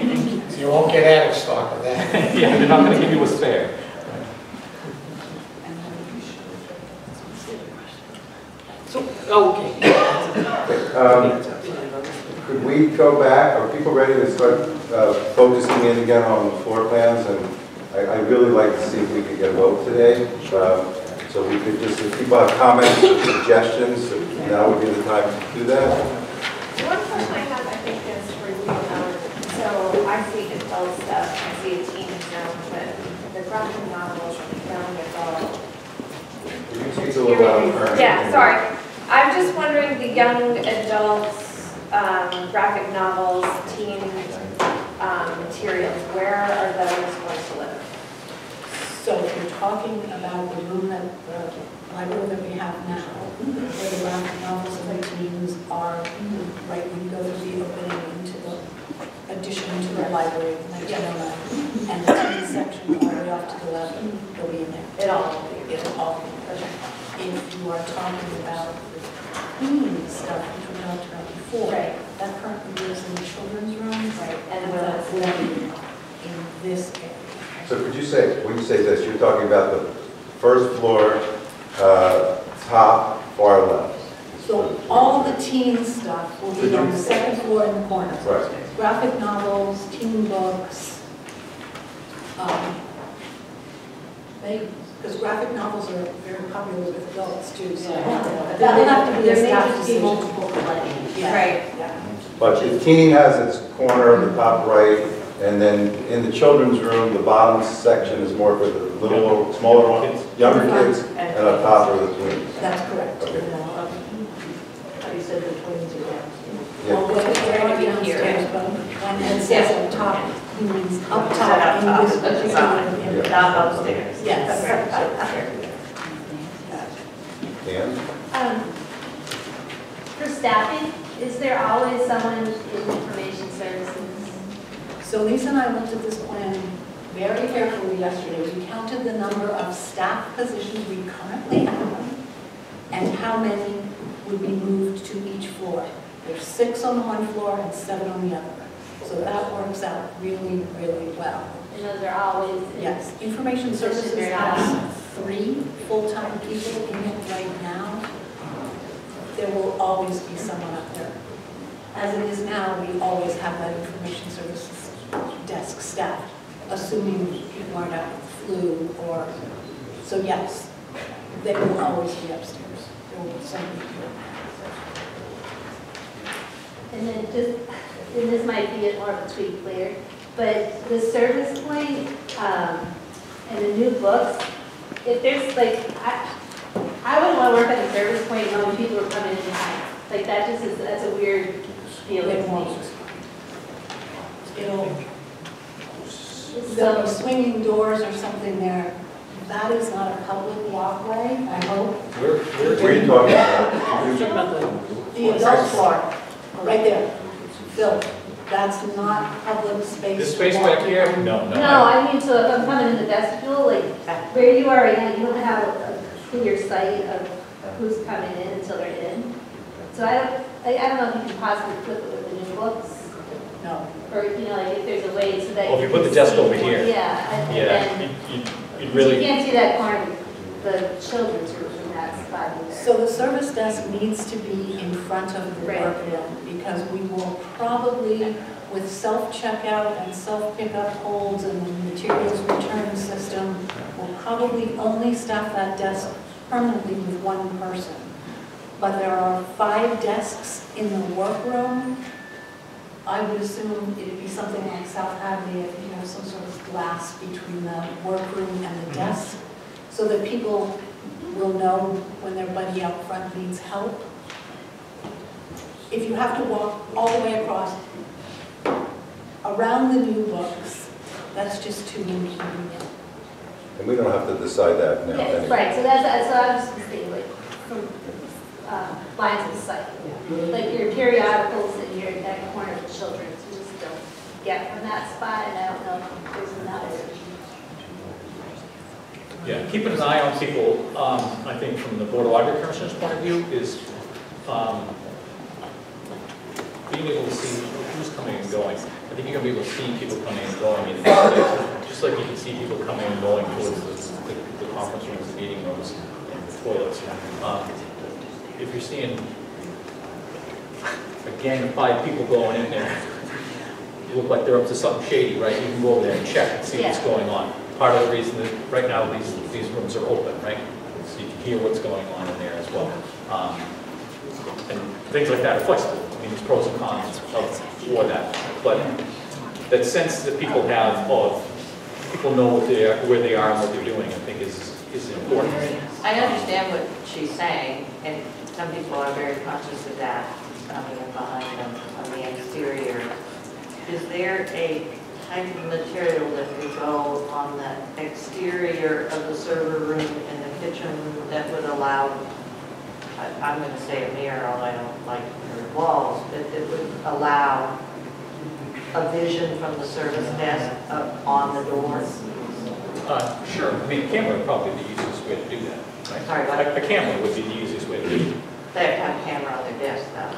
You won't get out of stock of that. Yeah, they're not gonna give you a spare. So, okay. Could we go back? Are people ready to start focusing in again on the floor plans? And I really like to see if we could get a vote today. So we could just, if people have comments or suggestions, now would be the time to do that. One question I have, I think, is for you. So I see adult stuff, I see a teen film, but the graphic novels, young adult. Could you speak a little louder? Yeah, sorry. I'm just wondering, the young adults, graphic novels, teen materials, where are those going to live? So if you're talking about the room that, the library that we have now, where the graphic novels and the teens are, right, when you go through the opening into the addition to the library, 1909, and the teen section all the way off to the left, they'll be in there. It'll all be in there. If you are talking about the teen stuff, which we talked about before, that currently lives in the children's room, and that's living in this area. So could you say, when you say this, you're talking about the first floor, top, far left? So all the teen stuff will be on the second floor in the corner. Right. Graphic novels, teen books. Because graphic novels are very popular with adults too, so that'll have to be a staff decision. multiple collections. Yeah. Right. Yeah. But the teen has its corner on the top right, and then in the children's room, the bottom section is more for the little, smaller ones, younger kids, and up top are the tweens. That's correct. Okay. You said the twins are down. Well, Yeah. they're already downstairs, but when it says up top, he means up top in this particular area. Not upstairs. Yes. Dan? For staffing, is there always someone in information services? So Lisa and I looked at this plan very carefully yesterday. We counted the number of staff positions we currently have and how many would be moved to each floor. There's 6 on one floor and 7 on the other. So that works out really, really well. And those are always. Yes, information services has 3 full-time people in it right now. There will always be someone up there. As it is now, we always have that information services desk staffed, assuming people aren't out with flu or, so yes, they will always be upstairs. There will be somebody here. And then just, and this might be more of a tweak later, but the service point and the new books, if there's like, I wouldn't want to work at the service point when people are coming in behind. Like that just is, that's a weird feeling to me. There'll be swinging doors or something there. That is not a public walkway, I hope. Where are you talking about? The adult floor, right there. Phil, that's not public space. This space back here? No, no. No, I mean, so if I'm coming in the vestibule, like where you are right now, you don't have a clear sight of who's coming in until they're in. So I don't know if you can possibly flip it with the new books. No. Or, you know, like if there's a way so that. Well, if you put the can desk see over more. here. Yeah. And Yeah, then- you'd You really, can't see that corner, the children's room from that spot either. So the service desk needs to be in front of the Right. workroom because we will probably, with self-checkout and self-pickup holds and the materials return system, we'll probably only staff that desk permanently with one person. But there are 5 desks in the workroom. I would assume it'd be something like South Hadley, if you have some sort of glass between the workroom and the desk, so that people will know when their buddy out front needs help. If you have to walk all the way across around the new books, that's just too inconvenient. And we don't have to decide that now. Yeah, anyway. right, so that's, so I was just thinking, like, from lines of sight. Like your periodicals and your, that corner of children's, you just don't get from that spot, and I don't know if there's another. Yeah, keeping an eye on people, I think from the Board of Library Commissioners' point of view, is being able to see who's coming and going. I think you're going to be able to see people coming and going in places, just like you can see people coming and going towards the conference rooms, the meeting rooms, and the toilets. If you're seeing a gang of 5 people going in there, look like they're up to something shady, right? You can go over there and check and see what's going on. Part of the reason that right now these rooms are open, right? So you can hear what's going on in there as well. And things like that are flexible. I mean, there's pros and cons for that. But that sense that people have of people know what they are, where they are and what they're doing, I think is important. I understand what she's saying, and some people are very conscious of that, coming in behind them on the exterior. Is there a type of material that would go on the exterior of the server room and the kitchen room that would allow, I'm going to say a mirror, although I don't like mirrored walls, but it would allow a vision from the service desk up on the doors? Sure. I mean, a camera would probably be the easiest way to do that, right? Sorry, what? A camera would be the easiest way to do it. They have to have a camera on their desk, though.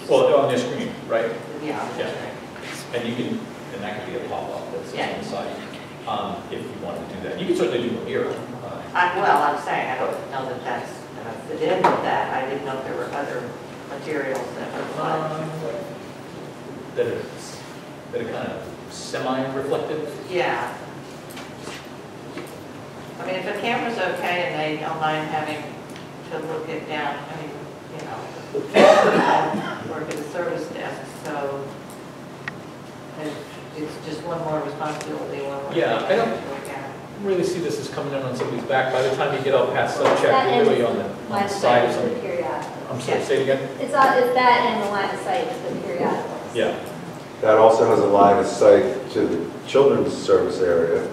Well, on their screen, right? Yeah. And you can, and that could be a pop-up that's Yeah. on the side, if you wanted to do that. You can certainly do a mirror. Well, I'm saying, I don't know that that's going to fit in with that. I didn't know if there were other materials that would That are kind of semi-reflective. Yeah. I mean, if the camera's okay and they don't mind having to look it down, I mean, you know, work at the service desk, so it's just one more responsibility, one more. Yeah, I don't really see this as coming in on somebody's back. By the time you get out past self-check, you're really on the side of something. I'm sorry, say it again? It's that and the line of sight of the periodicals. Yeah. That also has a line of sight to the children's service area.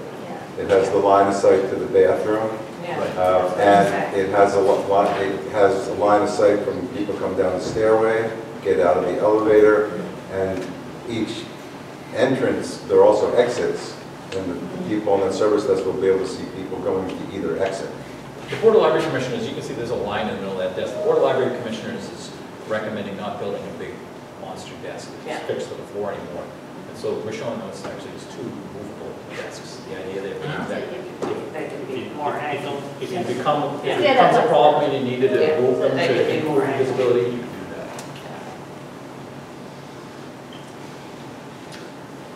It has the line of sight to the bathroom. And it has a line of sight from people come down the stairway, get out of the elevator, and each entrance, there are also exits, and the people on the service desk will be able to see people going to either exit. The Board of Library Commissioners, you can see there's a line in the middle of that desk. The Board of Library Commissioners is recommending not building a big monster desk that's fixed to the floor anymore. And so we're showing those actually as 2 movable desks. The idea that if it becomes a problem and you needed to move them to improve visibility, you can do that.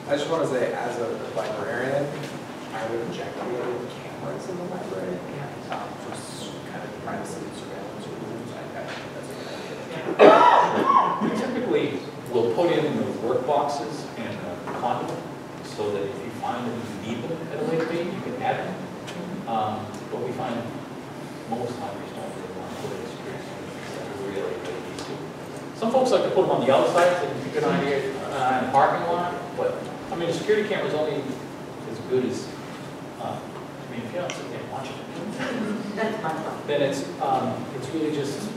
I just want to say, as a librarian, I would object to the cameras in the library. Just kind of privacy and surveillance rules. I think that's a good idea. We typically will put in the work boxes and a conduit so that if you find that you need them at a later date, you can add them. But we find most libraries don't really want to put in security cameras that really need to. Some folks like to put them on the outside so you can get in a parking lot, but I mean, a security camera is only as good as, I mean, if you're not sitting there watching it, then it's really just,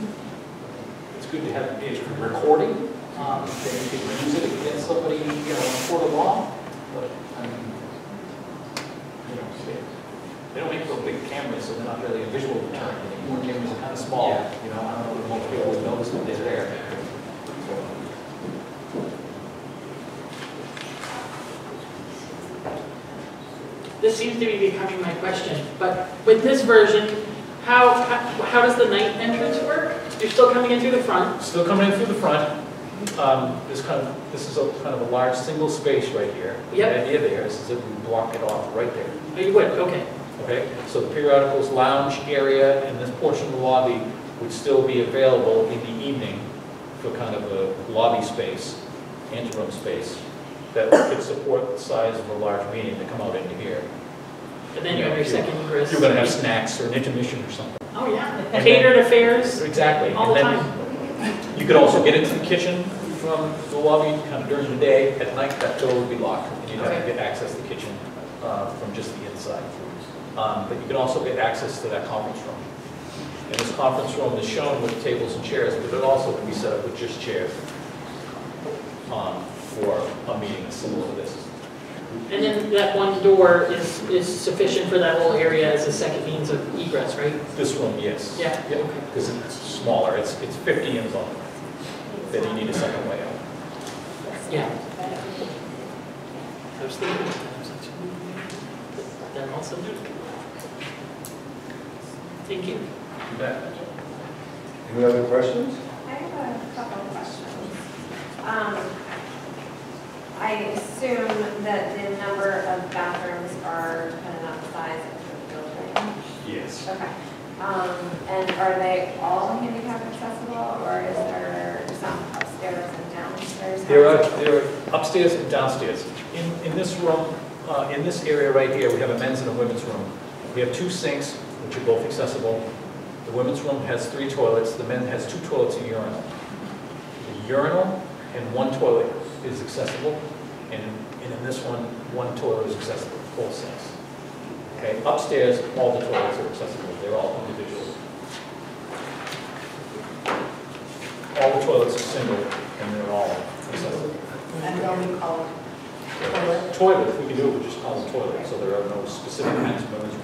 it's good to have it recording, then you can use it against somebody, in a court of law, but, I mean, they don't make real big cameras, so they're not really a visual deterrent anymore. Cameras are kind of small, I don't know if most people would notice that they're there. This seems to be becoming my question, but with this version, How does the night entrance work? You're still coming in through the front? Still coming in through the front. This is a kind of a large single space right here. The Yep. idea there is that we block it off right there. Oh, you would, okay. Okay, so the periodicals lounge area and this portion of the lobby would still be available in the evening for kind of a lobby space, anteroom space, that could support the size of a large meeting to come out into here. And then you have your second egress. You're gonna have snacks or an intermission or something. Oh, yeah. And Catered affairs. Exactly. All the And then time. you could also get into the kitchen from the lobby kind of during the day. At night, that door would be locked, and you'd have to get access to the kitchen from just the inside. But you can also get access to that conference room. And this conference room is shown with tables and chairs, but it also can be set up with just chairs for a meeting similar to this. And then that one door is sufficient for that whole area as a second means of egress, right? This room, yes. Yeah. Because it's smaller. It's 50 inches long. Then you need a second way out. Yeah. I was thinking that also. Thank you. You bet. Any other questions? I have a couple of questions. I assume that the number of bathrooms are dependent on the size of the building? Yes. Okay. And are they all handicap accessible, or is there some upstairs and downstairs? There are upstairs and downstairs. In this room, in this area right here, we have a men's and a women's room. We have 2 sinks, which are both accessible. The women's room has 3 toilets. The men has 2 toilets and urinal. The urinal and 1 toilet is accessible, and in this one toilet is accessible, both sinks. Okay, upstairs, all the toilets are accessible. They're all individual. All the toilets are single, and they're all accessible. And then we call it Toilet, we can do it, we just call them toilet, so there are no specific kinds of rooms.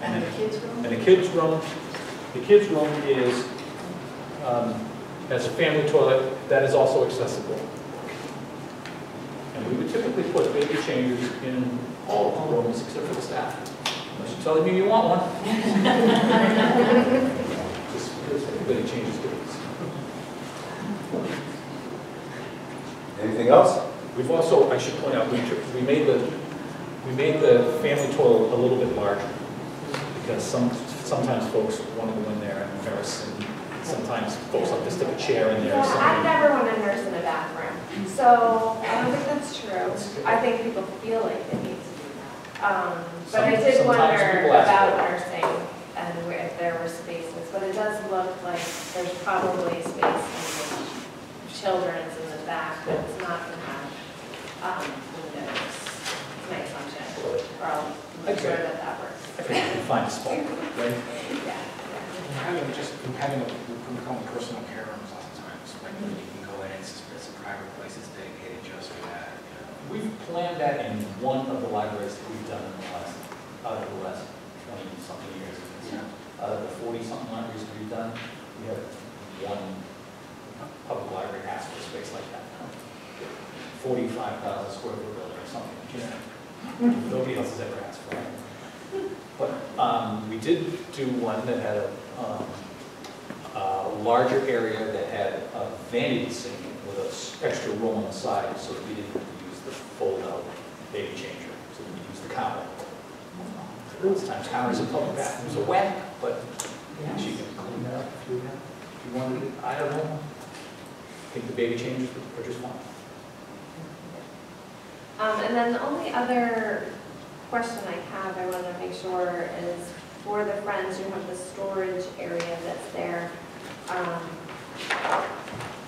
And the kids' room? And the kids' room is, has a family toilet that is also accessible. And we would typically put baby changers in all of the rooms except for the staff. Unless you're telling me you want one. Just because everybody changes tickets. Anything else? We've also, I should point out, we made the family toilet a little bit larger because sometimes folks want to go in there and nurse, and sometimes folks like to stick a chair in there or Yeah, something. I've never wanted to nurse in a bathroom, so I don't think that's true. I think people feel like they need to do that. But I did Sometimes wonder people ask about for it. nursing and if there were spaces, but it does look like there's probably space in the children's in the back that's not going to have windows. It's my assumption, or I'll make sure that that works. I think we can find a spot, right? Yeah. Having personal care rooms lots of times, like you can go in, it's a private place, it's dedicated just for that. We've planned that in one of the libraries that we've done in the last, out of the last 20-something years. Out of the 40-something libraries we've done, we have one public library ask for a space like that. 45,000 square foot building or something, nobody else has ever asked for it. But we did do one that had a larger area that had a vanity sink with an extra room on the side, so that we didn't have to use the fold-out baby changer, so we used the counter. Lots of times counters in public bathrooms are wet, but she can clean that up if you wanted it. I don't know. I think the baby changers are just fine. And then the only other question I have, I want to make sure, is for the Friends, you have the storage area that's there.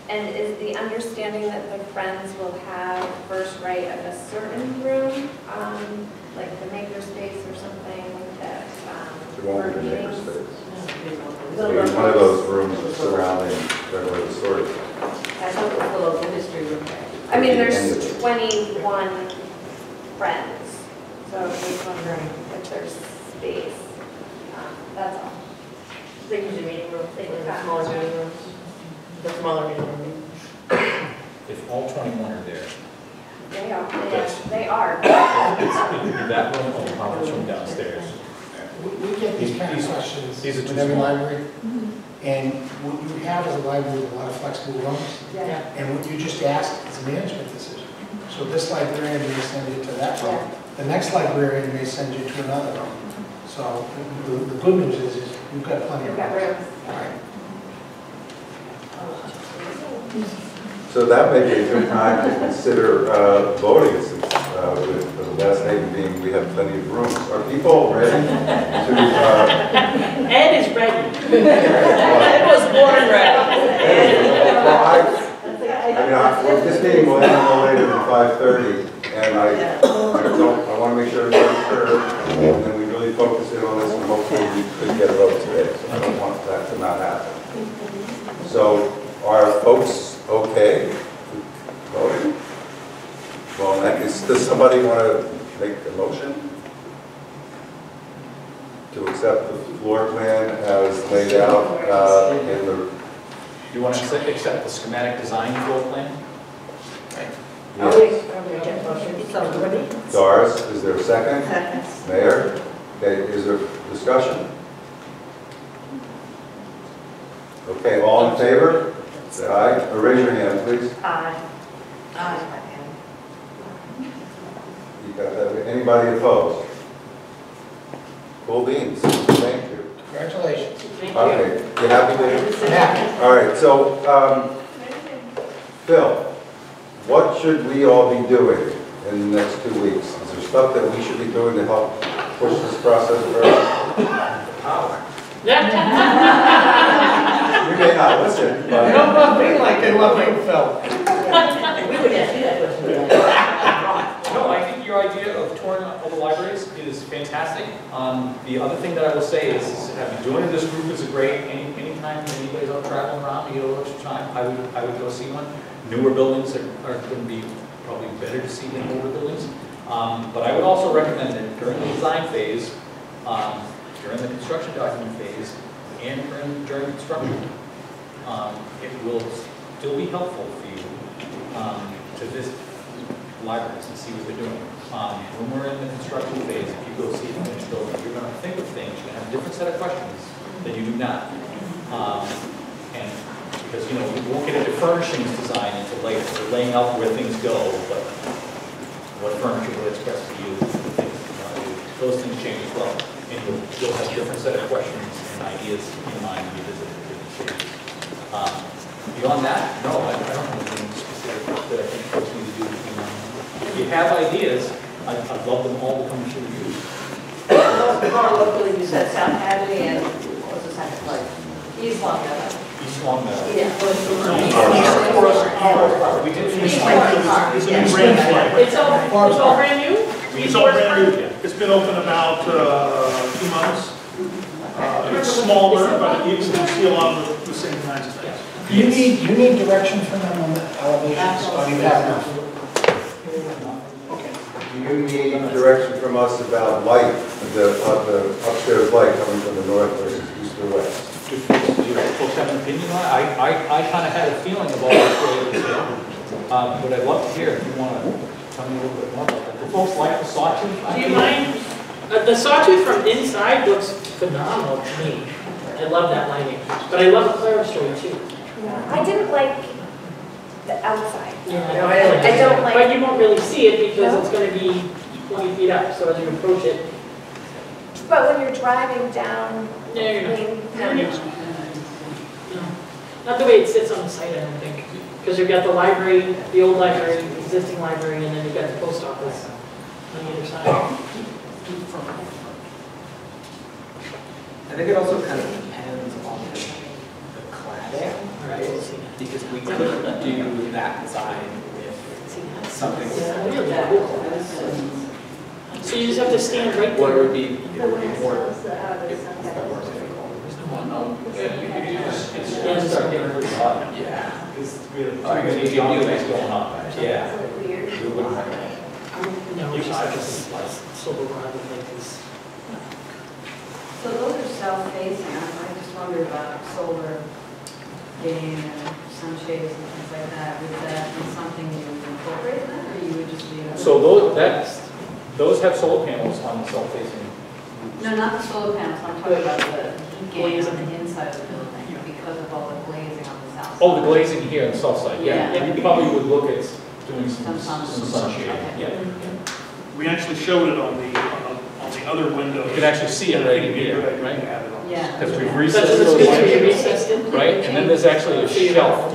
And is the understanding that the Friends will have first right of a certain room, like the makerspace or something that It won't for be a meetings? makerspace. It'll be one of those rooms surrounding where the storage. I thought it was the local history room. I mean, there's 21 Friends, so I'm just wondering if there's space. That's all. They usually meeting rooms, they have the smaller meeting rooms, the smaller meeting room. If all 21 are there, They are. Yes. They are. it's that room or the conference room downstairs. We get these kind of questions these are too with every small. library. And what you have is a library with a lot of flexible rooms. Yeah. And what you just asked is a management decision. So this librarian may send you to that room. The next librarian may send you to another room. So the good news is you've got plenty of We've got rooms. rooms. All right. So that may be a good time to consider voting, with the last name being we have plenty of rooms. Are people ready to? Ed is ready. Ed was born ready. This meeting will end no later than 5:30, and I want to make sure everybody's heard, and then we really focus in on this, and hopefully we could get a vote today. So I don't want that to not happen. So are folks okay with voting? Well, in that case, does somebody want to make a motion to accept the floor plan as laid out in the? You want to accept the schematic design floor plan? Yes. Doris, is there a second? Mayor? Okay, is there discussion? Okay, all in favor? Say aye. Or raise your hand, please. Aye. You got that? Anybody opposed? Cool beans. Thank you. Congratulations. Okay, you happy, Dave? Yeah. All right, so, Phil, what should we all be doing in the next 2 weeks? Is there stuff that we should be doing to help push this process further? You may not listen, but... You don't love me like they love you, Phil. We would ask you that question. No, I think your idea of touring all the libraries is fantastic. The other thing that I will say is joining this group is a great, anytime anybody's out traveling around, you get a little extra time, I would go see one. Newer buildings are going to be probably better to see than older buildings. But I would also recommend that during the design phase, during the construction document phase, and during construction, it will still be helpful for you to visit libraries and see what they're doing. When we're in the construction phase, if you go see a finished building, you're going to think of things, you're going to have a different set of questions than you do now. And because, you won't get into furnishings design until later. So laying out where things go, but what furniture will express to you, the things that you want to do, those things change as well. And you'll have a different set of questions and ideas in mind when you visit different cities. Beyond that, no, I don't have anything specific that I think folks need to do between now and then. If you have ideas, I'd love them all to come to you. Locally, you said South Hadley and what was the second place? East Long Meadow. East Long Meadow. Yeah. We did It's a new brand flag. It's all brand new? It's all brand new. It's been open about 2 months. It's smaller, but you can see a lot of the same kinds of things. You need direction from them on the elevations, or you have enough? Okay. Do you need direction from us about light, the upstairs light coming from the north versus east or west? Do you folks have an opinion on it? I kind of had a feeling about this but I'd love to hear if you want to tell me a little bit more about that. Do folks like the sawtooth? Do you mind? The sawtooth from inside looks phenomenal to me. I love that lighting, but I love the clerestory too. I didn't like the outside. Yeah, I don't like. But you won't really see it because it's going to be 20 feet up, so as you approach it. But when you're driving down, Yeah, you're not. Main, No. Not the way it sits on the site, I don't think. Because you've got the library, the old library, the existing library, and then you've got the post office on the other side. I think it also kind of depends on the cladding, right? Because we could do that design with something So you just have to stand right Or it there. would be more difficult. Yeah. Because geometry's going on. Yeah. We wouldn't recommend. No, we just have to silver rod like this. So those are south-facing. I just wondered about solar gain and sunshades and things like that. Would that be something you would incorporate in that, or you would just leave it? So those have solar panels on the south-facing No, not the solar panels, I'm talking about the heat gain on the inside of the building because of all the glazing on the south side. Oh, the glazing here on the south side, Yeah. yeah. We probably would look at doing some Some sun shading, okay. yeah. We actually showed it on the other window. You can actually see it right in here, right? Yeah. Because we've Such recessed as those it's good to be lights, recessed in. right? And then there's actually a shelf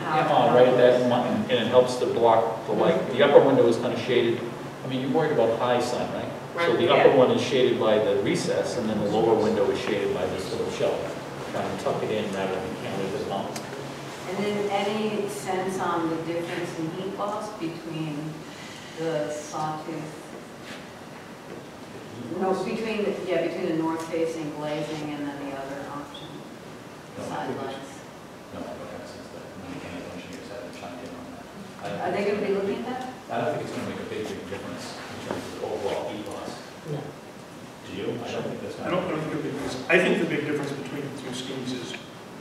How- right at that, and it helps to block the light. The upper window is kind of shaded. I mean, you're worried about high sun, right? So Right. the upper one is shaded by the recess, and then the lower window is shaded by this little shelf. Trying to tuck it in rather than cantilever it out. And then any sense on the difference in heat loss between the sawtooth? No, between the north facing glazing and then the other option, side lights. No, I don't have a sense that the mechanical engineers haven't chimed in on that. Are they going to be looking at that? I don't think it's going to make a big difference in terms of overall heat loss. No. Do you? I don't think that's I going to. don't think the big difference. I think the big difference between the two schemes is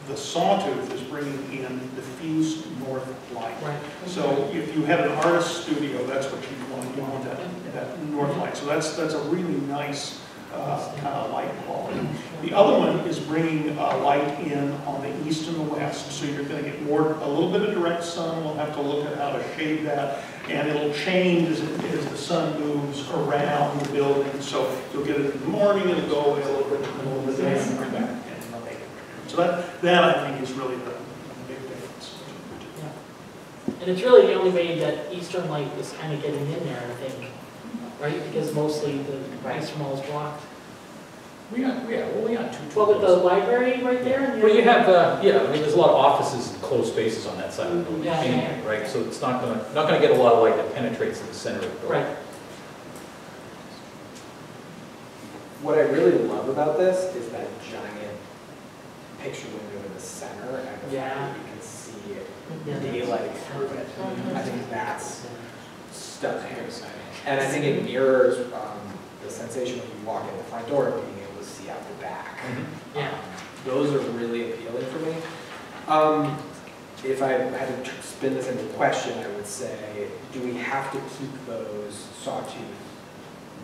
the sawtooth is bringing in diffuse north light. Right. So if you had an artist studio, that's what you want. You want that north light. So that's a really nice kind of light quality. The other one is bringing light in on the east and the west. So you're going to get a little bit of direct sun. We'll have to look at how to shade that. And it'll change as the sun moves around the building. So you'll get it in the morning, it'll go away a little bit in the middle of the day, and come back and make it. So that I think is really the big difference. And it's really the only way that eastern light is kind of getting in there, I think, right? Because mostly the eastern wall is blocked. We got two. Well, with the library right there? and Well, you have, I mean, there's a lot of offices and closed spaces on that side of the building, Yeah. anyway, right? So it's not gonna get a lot of light that penetrates to the center of the building. Right. What I really love about this is that giant picture window in the center and the fact that you can see daylight through it. I think that's stunning. And I think it mirrors the sensation when you walk in the front door of being able to see out the back. Yeah. Those are really appealing for me. If I had to spin this into a question, I would say, do we have to keep those sawtooth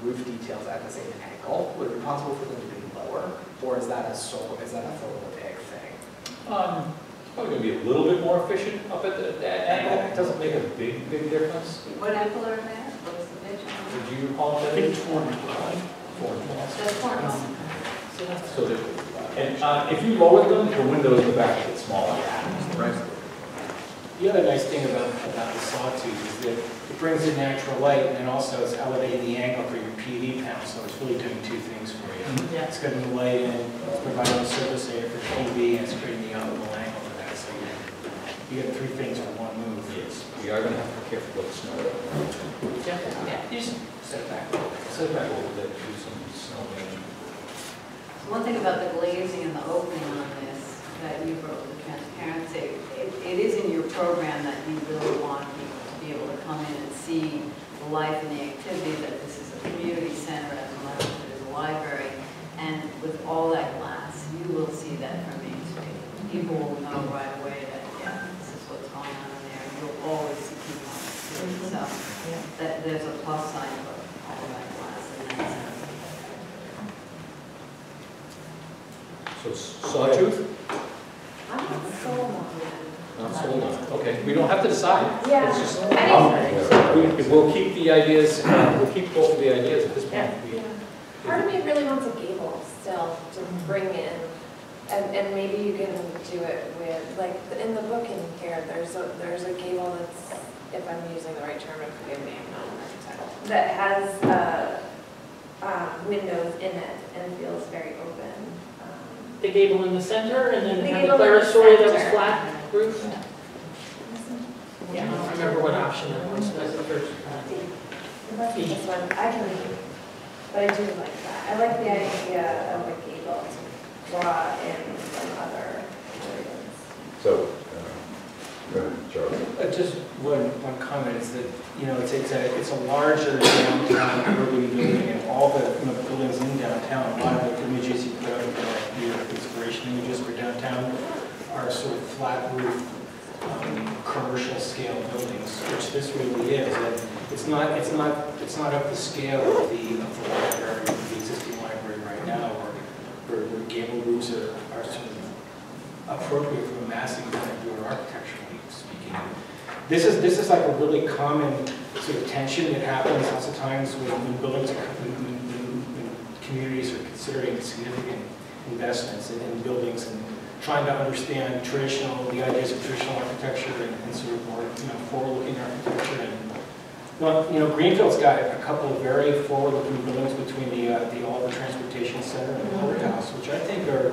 roof details at the same angle? Would it be possible for them to be lower? Or is that a photovoltaic thing? It's probably gonna be a little bit more efficient up at that angle. It doesn't make a big difference. What angle are they at? What's the pitch? Did you recall I that? think it's 400. 412. That's horrible. So that, and if you lower them, the windows in the back get smaller, right? The other nice thing about the sawtooth is that it brings in natural light and also it's elevating the angle for your PV panel, so it's really doing two things for you. Yeah. It's getting the light in, it's providing a surface area for PV, and it's creating the optimal angle for that. So you get three things in one move. Yes, we are gonna have to be careful with the snow. Yeah. You just step back. Set back a little bit, do some snow management. One thing about the glazing and the opening on this that you wrote, the transparency, it is in your program that you really want people to be able to come in and see the life and the activity, that this is a community center as well as it is a library. And with all that glass, you will see that from Main Street. People will know right away that, yeah, this is what's going on in there. You'll always see people on the street. So that there's a plus side for all that glass in that sense. So sawtooth? I'm not sold on Not sold on it. Okay, we don't have to decide. Yeah. It's just, I we'll keep the ideas, we'll keep both of the ideas at this point. Yeah. Part of me really wants a gable still to bring in, and maybe you can do it with, like, in the book in here, there's a gable that's, if I'm using the right term, and forgive me, I'm not an architect, that has windows in it and feels very open. The gable in the center and then The have gable the in the clerestory that was center. flat roof. Yeah. I don't remember what option that was, that's the first. It must be this one, I can read, but I do like that. I like the idea of a gable to draw in some other areas. So, go ahead, Charlie. Just one comment is that, you know, it's a larger downtown urban building, and all the buildings in downtown, a lot of the images you put out there, your inspiration images for downtown are sort of flat roof, commercial scale buildings, which this really is. And it's not up to scale of the library, the existing library gable roofs are sort of appropriate for a massing kind of door architecturally speaking. This is like a really common sort of tension that happens lots of times when buildings, when communities are considering significant investments in buildings and trying to understand the ideas of traditional architecture and sort of more, forward-looking architecture. And, well, Greenfield's got a couple of very forward-looking buildings between the Oliver Transportation Center and the courthouse, which I think are,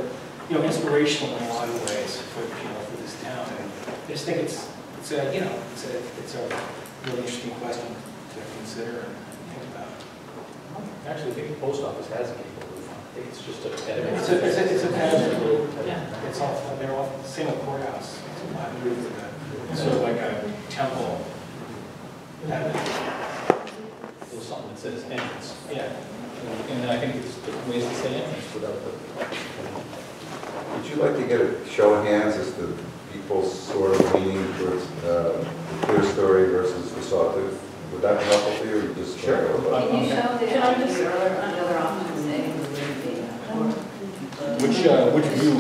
inspirational in a lot of ways for this town. And I just think it's a really interesting question to consider and think about. Actually, I think the post office has a gable roof. I think it's just a pediment. It's a pediment. Yeah. It's all, they're all, same with courthouse. It's a flat roof with sort of like a temple. There's something that says entrance. Yeah. And I think it's different ways to say entrance without the. Would you like to get a show of hands as to people's sort of leaning towards the clear story versus the sawtooth? Would that be helpful for you? Or you just Can you show the other options? Which view